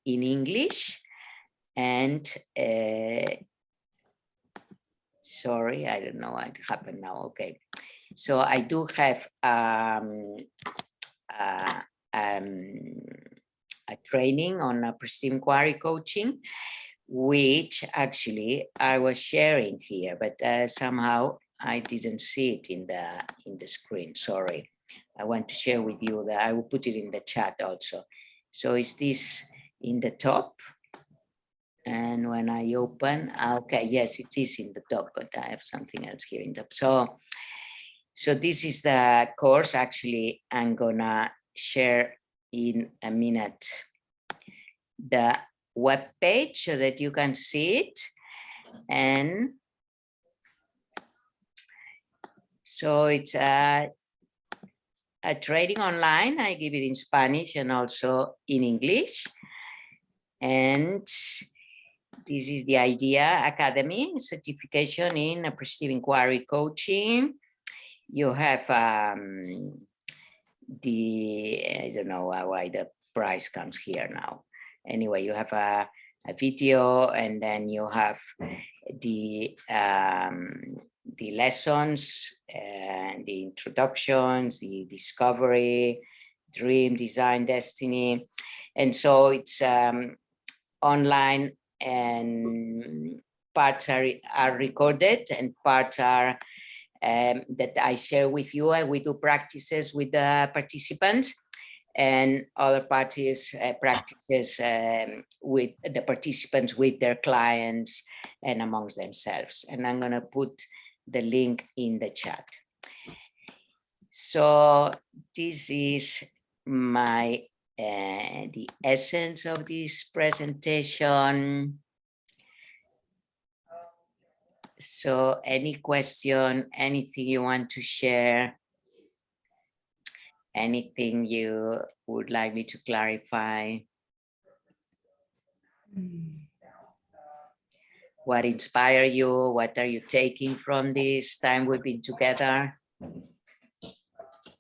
English, and sorry, I don't know what happened now. Okay, so I do have a training on appreciative inquiry coaching, which actually I was sharing here, but somehow I didn't see it in the screen. Sorry. I want to share with you that I will put it in the chat also. So is this in the top? And when I open, okay, yes, it is in the top, but I have something else here in the top. So this is the course. Actually, I'm gonna share in a minute the web page so that you can see it. And so it's a training online. I give it in Spanish and also in English. And this is the IDEA Academy, certification in Appreciative Inquiry coaching. You have I don't know why the price comes here now. Anyway, you have a video, and then you have the lessons and the introductions, the discovery, dream, design, destiny. And so it's online, and parts are recorded and parts are that I share with you, and we do practices with the participants, and other parties practices with the participants with their clients and amongst themselves. And I'm going to put the link in the chat. So this is my the essence of this presentation. So any question, anything you want to share, anything you would like me to clarify? What inspired you? What are you taking from this time we've been together?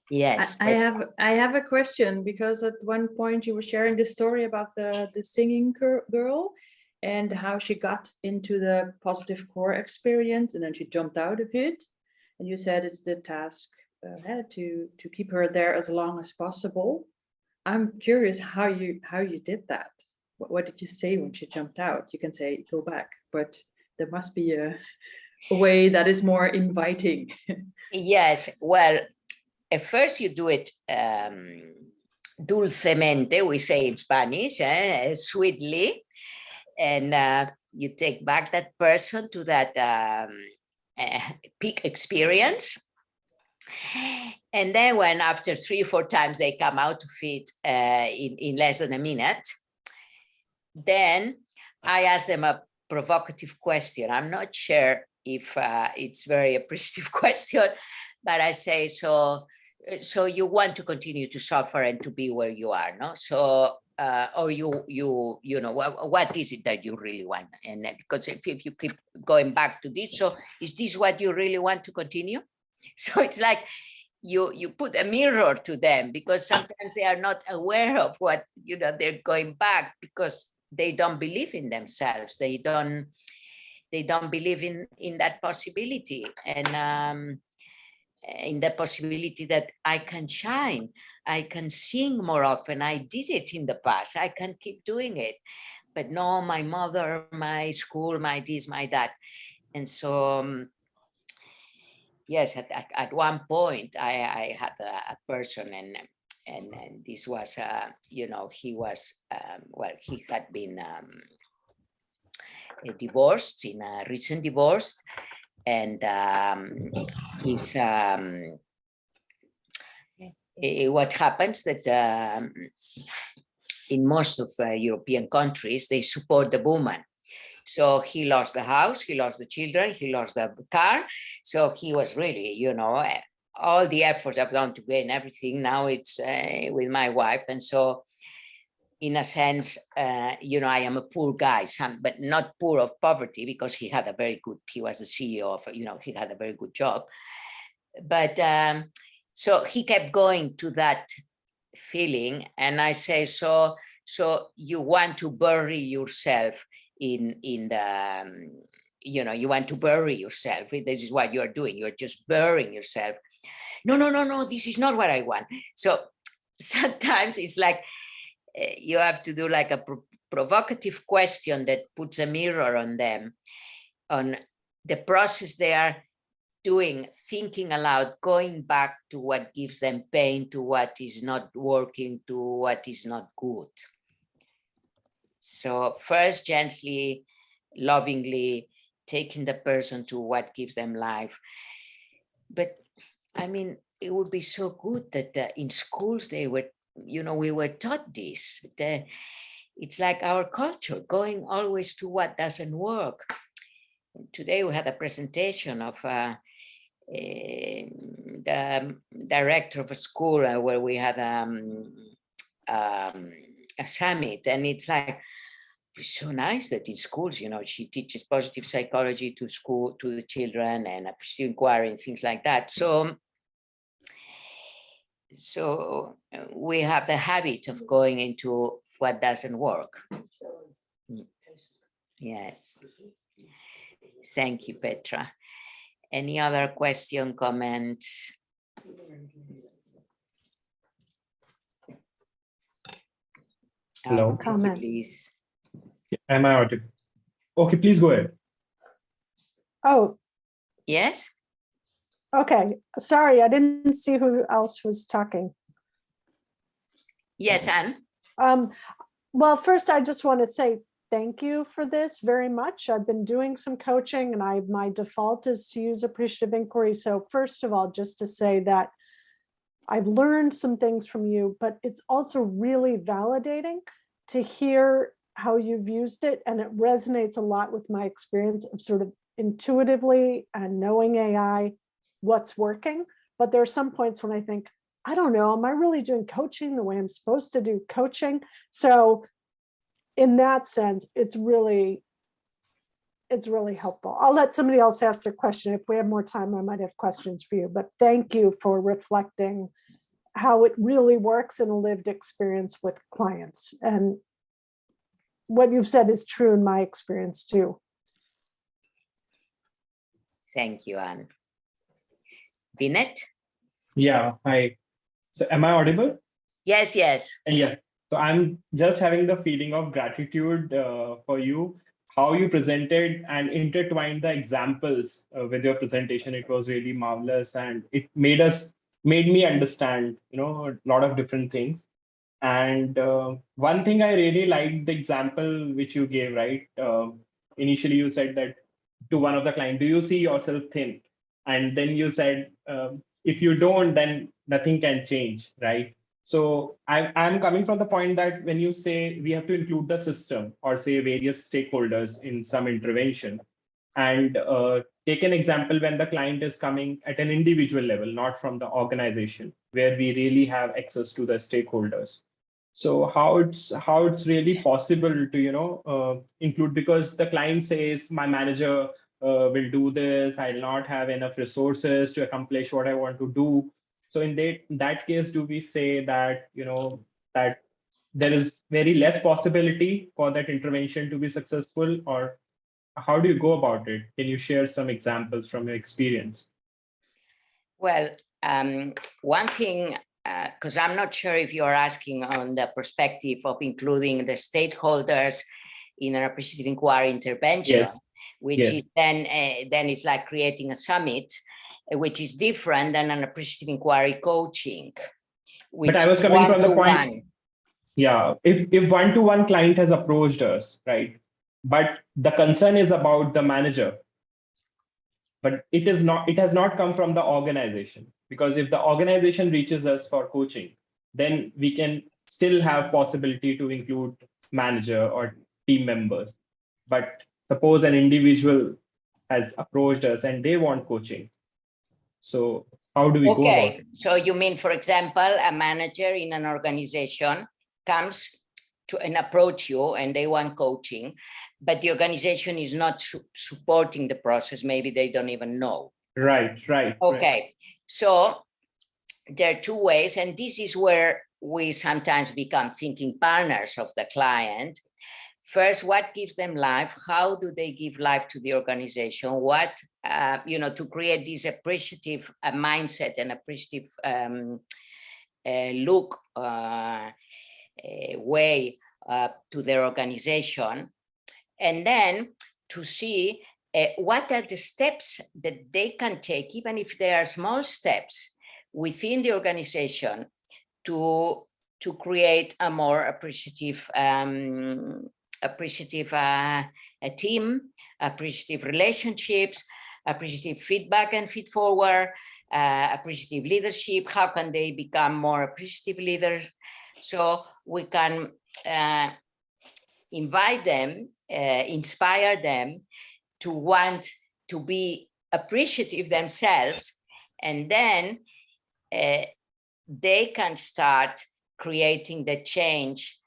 Yes. I have a question, because at one point you were sharing the story about the singing girl and how she got into the positive core experience and then she jumped out of it. And you said it's the task to keep her there as long as possible. I'm curious how you did that. What did you say when she jumped out? You can say go back, but there must be a way that is more inviting. Yes, well, at first you do it dulcemente, we say in Spanish, sweetly, and you take back that person to that peak experience. And then when after 3 or 4 times they come out of it in less than a minute, then I ask them a provocative question. I'm not sure if it's very appreciative question, but I say, so you want to continue to suffer and to be where you are, no? So or you know, what is it that you really want? And because if you keep going back to this, so is this what you really want to continue? So it's like you put a mirror to them, because sometimes they are not aware of what, you know, they're going back because they don't believe in themselves. They don't believe in that possibility, and in the possibility that I can shine, I can sing more often. I did it in the past, I can keep doing it. But no, my mother, my school, my this, my that. And so yes, at one point I had a person, and this was you know, he was well, he had been divorced, in a recent divorce, and he's what happens that in most of European countries they support the woman. So he lost the house, he lost the children, he lost the car. So he was really, you know, all the efforts I've done to gain everything, now it's with my wife. And so in a sense, you know, I am a poor guy, but not poor of poverty, because he had a very good, he was the CEO of, you know, he had a very good job. But so he kept going to that feeling. And I say, so you want to bury yourself in the, you know, you want to bury yourself. This is what you're doing. You're just burying yourself. No, this is not what I want. So sometimes it's like, you have to do like a provocative question that puts a mirror on them, on the process they are thinking aloud, going back to what gives them pain, to what is not working, to what is not good. So first, gently, lovingly taking the person to what gives them life. But I mean, it would be so good that in schools they were, we were taught this. It's like our culture, going always to what doesn't work. Today we had a presentation of the director of a school where we had a summit, and it's like, it's so nice that in schools, she teaches positive psychology to the children, and appreciative inquiry and things like that. So we have the habit of going into what doesn't work. Yes. Thank you, Petra. Any other question, comment? Hello. Comment, please. Am I audible? Okay, please go ahead. Oh, Yes. okay. Sorry, I didn't see who else was talking. Yes, Anne. Well, first, I just want to say thank you for this very much. I've been doing some coaching, and my default is to use appreciative inquiry. So first of all, just to say that I've learned some things from you, but it's also really validating to hear how you've used it. And it resonates a lot with my experience of sort of intuitively and knowing AI, what's working. But there are some points when I think, I don't know, am I really doing coaching the way I'm supposed to do coaching? So in that sense, it's really helpful. I'll let somebody else ask their question. If we have more time, I might have questions for you, but thank you for reflecting how it really works in a lived experience with clients. And what you've said is true in my experience too. Thank you, Anne. Vinette? Yeah, hi. So am I audible? Yes, yes. Yeah. So I'm just having the feeling of gratitude for you, how you presented and intertwined the examples with your presentation. It was really marvelous, and it made me understand, a lot of different things. And one thing I really liked the example which you gave, right? Initially, you said that to one of the clients, do you see yourself thin? And then you said, if you don't, then nothing can change, right? So I'm coming from the point that when you say we have to include the system or say various stakeholders in some intervention, and take an example when the client is coming at an individual level, not from the organization, where we really have access to the stakeholders. So how it's really possible to include, because the client says my manager will do this, I'll not have enough resources to accomplish what I want to do. So in that case, do we say that that there is very less possibility for that intervention to be successful, or how do you go about it? Can you share some examples from your experience? Well, one thing, because I'm not sure if you're asking on the perspective of including the stakeholders in an appreciative inquiry intervention, Yes. which Yes. is then it's like creating a summit, which is different than an appreciative inquiry coaching. But I was coming from the point. One. Yeah, if one-to-one client has approached us, right? But the concern is about the manager. But it has not come from the organization, because if the organization reaches us for coaching, then we can still have possibility to include manager or team members. But suppose an individual has approached us and they want coaching. So how do we go about it? So you mean, for example, a manager in an organization comes to and approach you and they want coaching, but the organization is not supporting the process. Maybe they don't even know. Right. Okay. Right. So there are two ways, and this is where we sometimes become thinking partners of the client. First, what gives them life? How do they give life to the organization? What, to create this appreciative mindset and appreciative look way to their organization. And then to see what are the steps that they can take, even if they are small steps within the organization, to create a more appreciative a team, appreciative relationships, appreciative feedback and feed forward, appreciative leadership. How can they become more appreciative leaders? So we can invite them, inspire them to want to be appreciative themselves, and then they can start creating the change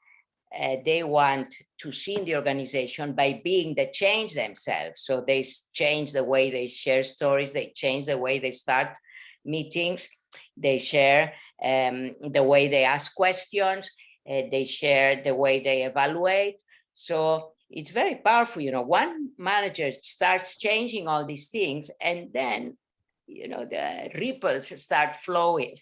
they want to see in the organization by being the change themselves. So they change the way they share stories, they change the way they start meetings, they share the way they ask questions, they share the way they evaluate. So it's very powerful. One manager starts changing all these things, and then the ripples start flowing,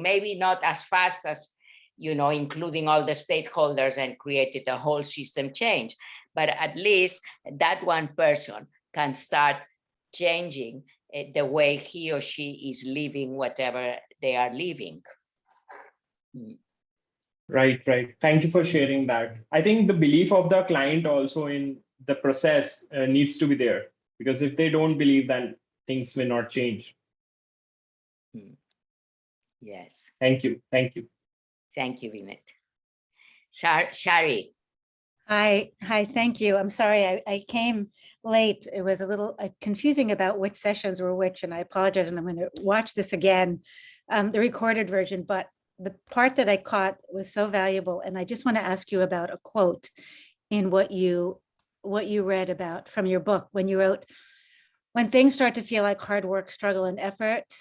maybe not as fast as including all the stakeholders and created a whole system change, but at least that one person can start changing the way he or she is living whatever they are living. Right. Thank you for sharing that. I think the belief of the client also in the process needs to be there, because if they don't believe, then things will not change. Yes. Thank you. Thank you, Vinette. Shari. Hi, thank you. I'm sorry, I came late. It was a little confusing about which sessions were which, and I apologize, and I'm going to watch this again, the recorded version, but the part that I caught was so valuable. And I just want to ask you about a quote in what you read about from your book, when you wrote, "When things start to feel like hard work, struggle, and effort,"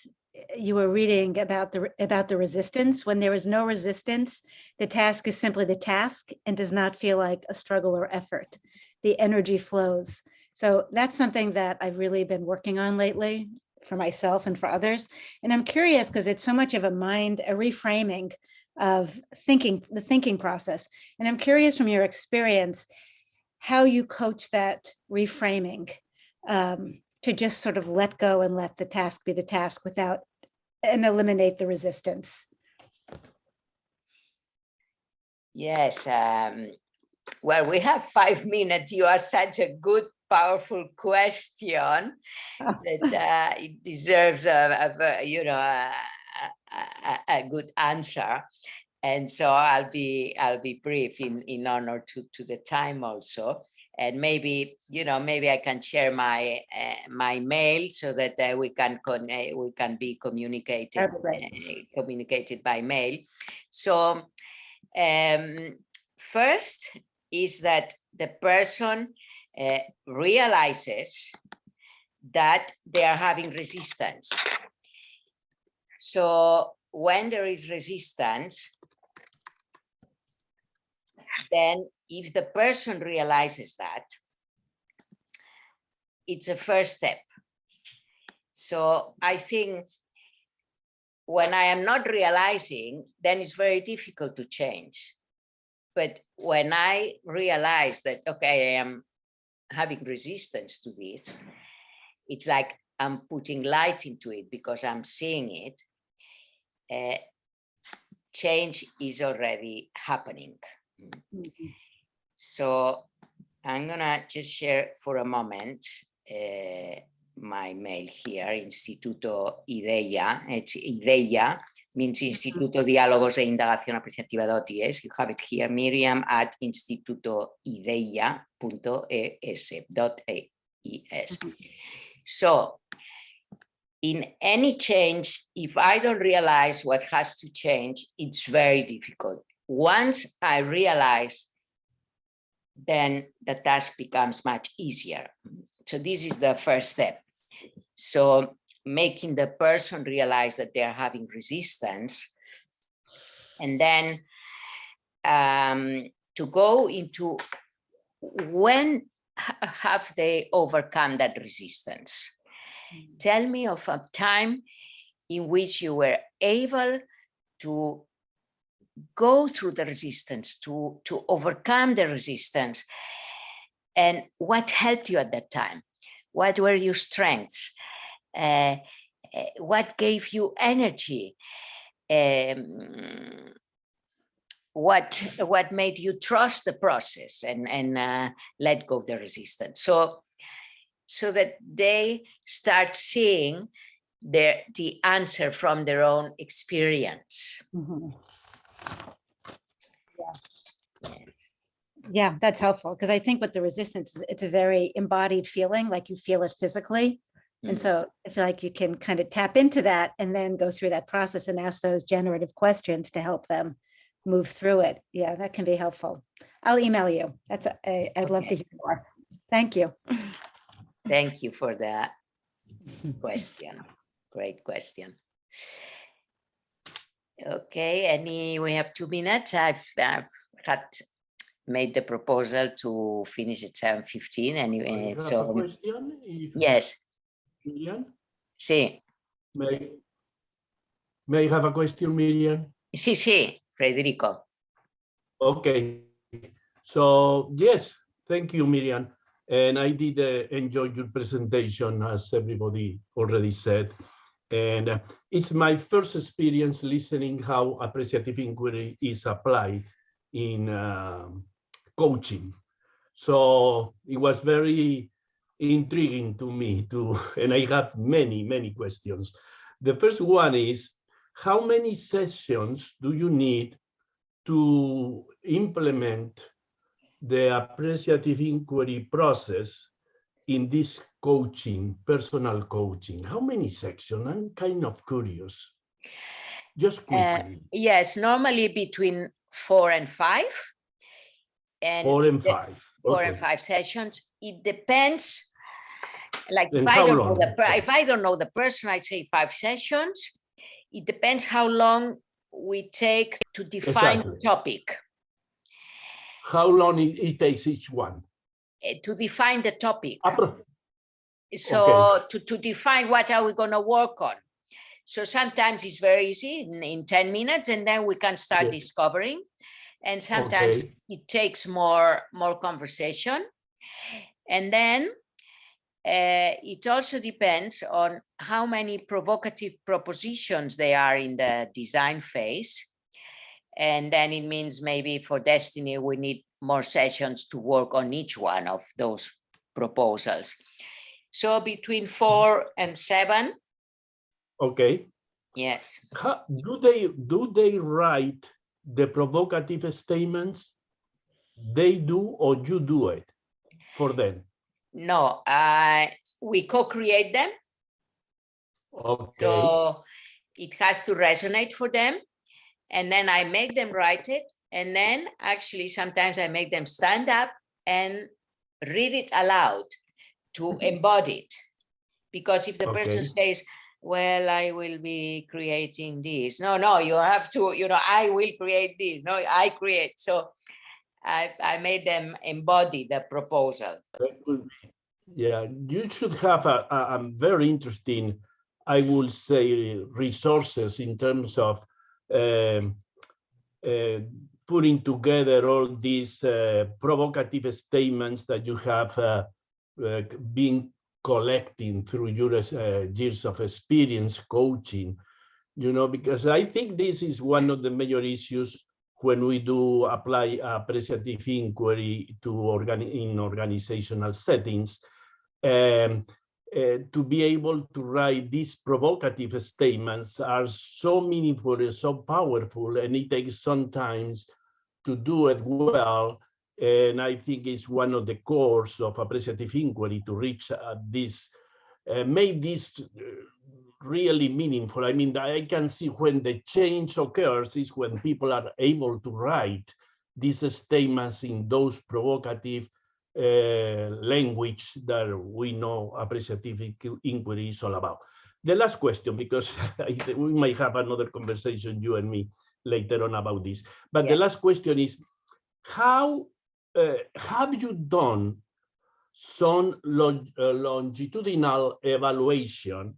you were reading about the resistance. When there is no resistance, the task is simply the task and does not feel like a struggle or effort. The energy flows. So that's something that I've really been working on lately for myself and for others. And I'm curious, because it's so much of a reframing of the thinking process. And I'm curious from your experience, how you coach that reframing, to just sort of let go and let the task be the task and eliminate the resistance. Yes. Well, we have 5 minutes. You are such a good, powerful question that it deserves a good answer. And so I'll be brief in honor to the time also. And maybe I can share my mail so that we can be communicated by mail. So first is that the person realizes that they are having resistance. So when there is resistance, then if the person realizes that, it's a first step. So I think when I am not realizing, then it's very difficult to change. But when I realize that, okay, I am having resistance to this, it's like I'm putting light into it because I'm seeing it. Change is already happening. Mm-hmm. So I'm gonna just share for a moment my mail here, Instituto IDEA. It's IDEA, means Instituto Diálogos e Indagación Apreciativa.es. You have it here, Miriam at institutoidea.es. So in any change, if I don't realize what has to change, it's very difficult. Once I realize, then the task becomes much easier. So this is the first step. So making the person realize that they're having resistance, and then to go into when have they overcome that resistance? Tell me of a time in which you were able to go through the resistance, to overcome the resistance, and what helped you at that time. What were your strengths? What gave you energy? What made you trust the process and let go of the resistance? So that they start seeing the answer from their own experience. Mhm. Yeah, that's helpful because I think with the resistance, it's a very embodied feeling, like you feel it physically. And so I feel like you can kind of tap into that and then go through that process and ask those generative questions to help them move through it. Yeah, that can be helpful. I'll email you. I'd love to hear more. Thank you. Thank you for that question. Great question. Okay, we have 2 minutes. I've had made the proposal to finish at 7:15 anyway. I have So a question. yes, Miriam, sí, may I have a question, Miriam? sí, Federico. Okay. So yes, thank you, Miriam. And I did enjoy your presentation, as everybody already said. And it's my first experience listening how appreciative inquiry is applied in coaching. So it was very intriguing to me too, and I have many questions. The first one is, how many sessions do you need to implement the appreciative inquiry process in this coaching, personal coaching? How many sections? I'm kind of curious. Just quickly. Yes, normally between 4 and 5. And 4 and 5. 4 and 5 sessions. It depends. Like And if I how don't long? know if I don't know the person, I say 5 sessions. It depends how long we take to define the Exactly. topic. How long it takes each one? To define the topic. Okay. So to define what are we going to work on. So sometimes it's very easy in 10 minutes, and then we can start discovering. And sometimes it takes more conversation. And then it also depends on how many provocative propositions there are in the design phase. And then it means maybe for Destiny, we need more sessions to work on each one of those proposals. So between 4 and 7. Okay. Yes. Do they write the provocative statements? They do, or you do it for them? No, we co-create them. Okay. So it has to resonate for them. And then I make them write it. And then actually sometimes I make them stand up and read it aloud to embody it. Because if the person says, well, I will be creating this. No, you have to, I will create this. No, I create. So I made them embody the proposal. Yeah, you should have a very interesting, I would say, resources in terms of putting together all these provocative statements that you have been collecting through your years of experience coaching, because I think this is one of the major issues when we do apply appreciative inquiry to in organizational settings, to be able to write these provocative statements are so meaningful and so powerful, and it takes sometimes to do it well. And I think it's one of the cores of appreciative inquiry to reach this, make this really meaningful. I mean, I can see when the change occurs is when people are able to write these statements in those provocative language that we know appreciative inquiry is all about. The last question, because we might have another conversation, you and me, later on about this. But the last question is, how have you done some longitudinal evaluation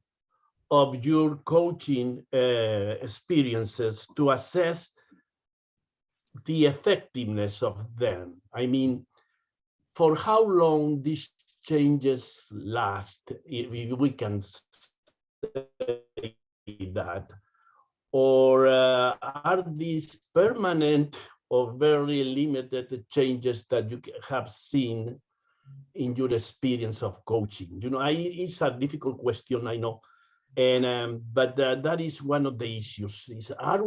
of your coaching experiences to assess the effectiveness of them? I mean, for how long this changes last, if we can say that, or are these permanent or very limited changes that you have seen in your experience of coaching? You know, it's a difficult question, I know, and but that is one of the issues. Is are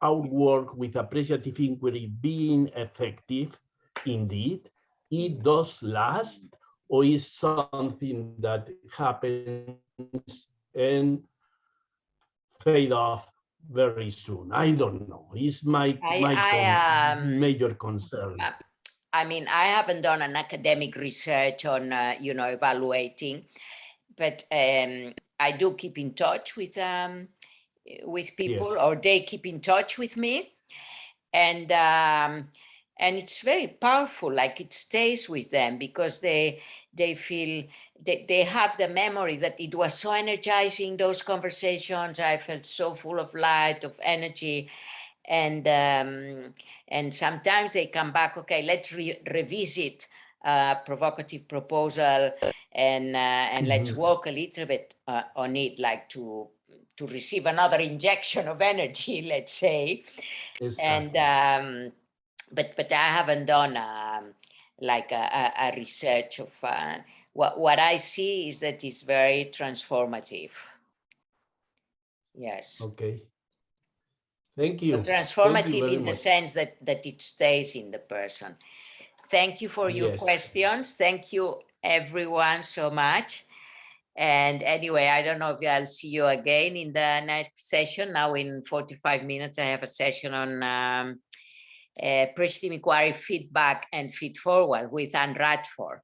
our work with appreciative inquiry being effective? Indeed, it does last, or is something that happens and fade off very soon? I don't know. It's my major concern. I mean, I haven't done an academic research on, evaluating, but I do keep in touch with people, Yes. or they keep in touch with me, and it's very powerful. Like, it stays with them because they feel they have the memory that it was so energizing, those conversations. I felt so full of light, of energy. And sometimes they come back, okay, let's revisit provocative proposal, and let's work a little bit on it, like to receive another injection of energy, let's say. Exactly. And but I haven't done like a research of what I see is that it's very transformative. Yes. Okay. Thank you. So transformative very in the much. sense that it stays in the person. Thank you for your Yes. questions. Thank you, everyone, so much. And anyway, I don't know if I'll see you again in the next session. Now in 45 minutes, I have a session on Appreciative Inquiry feedback and feed forward with Anne Radford.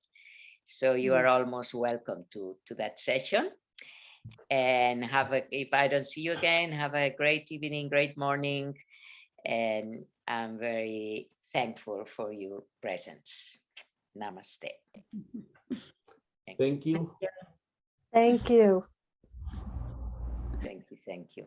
So you are almost welcome to that session. And if I don't see you again, have a great evening, great morning. And I'm very thankful for your presence. Namaste. Thank you. Thank you. Thank you.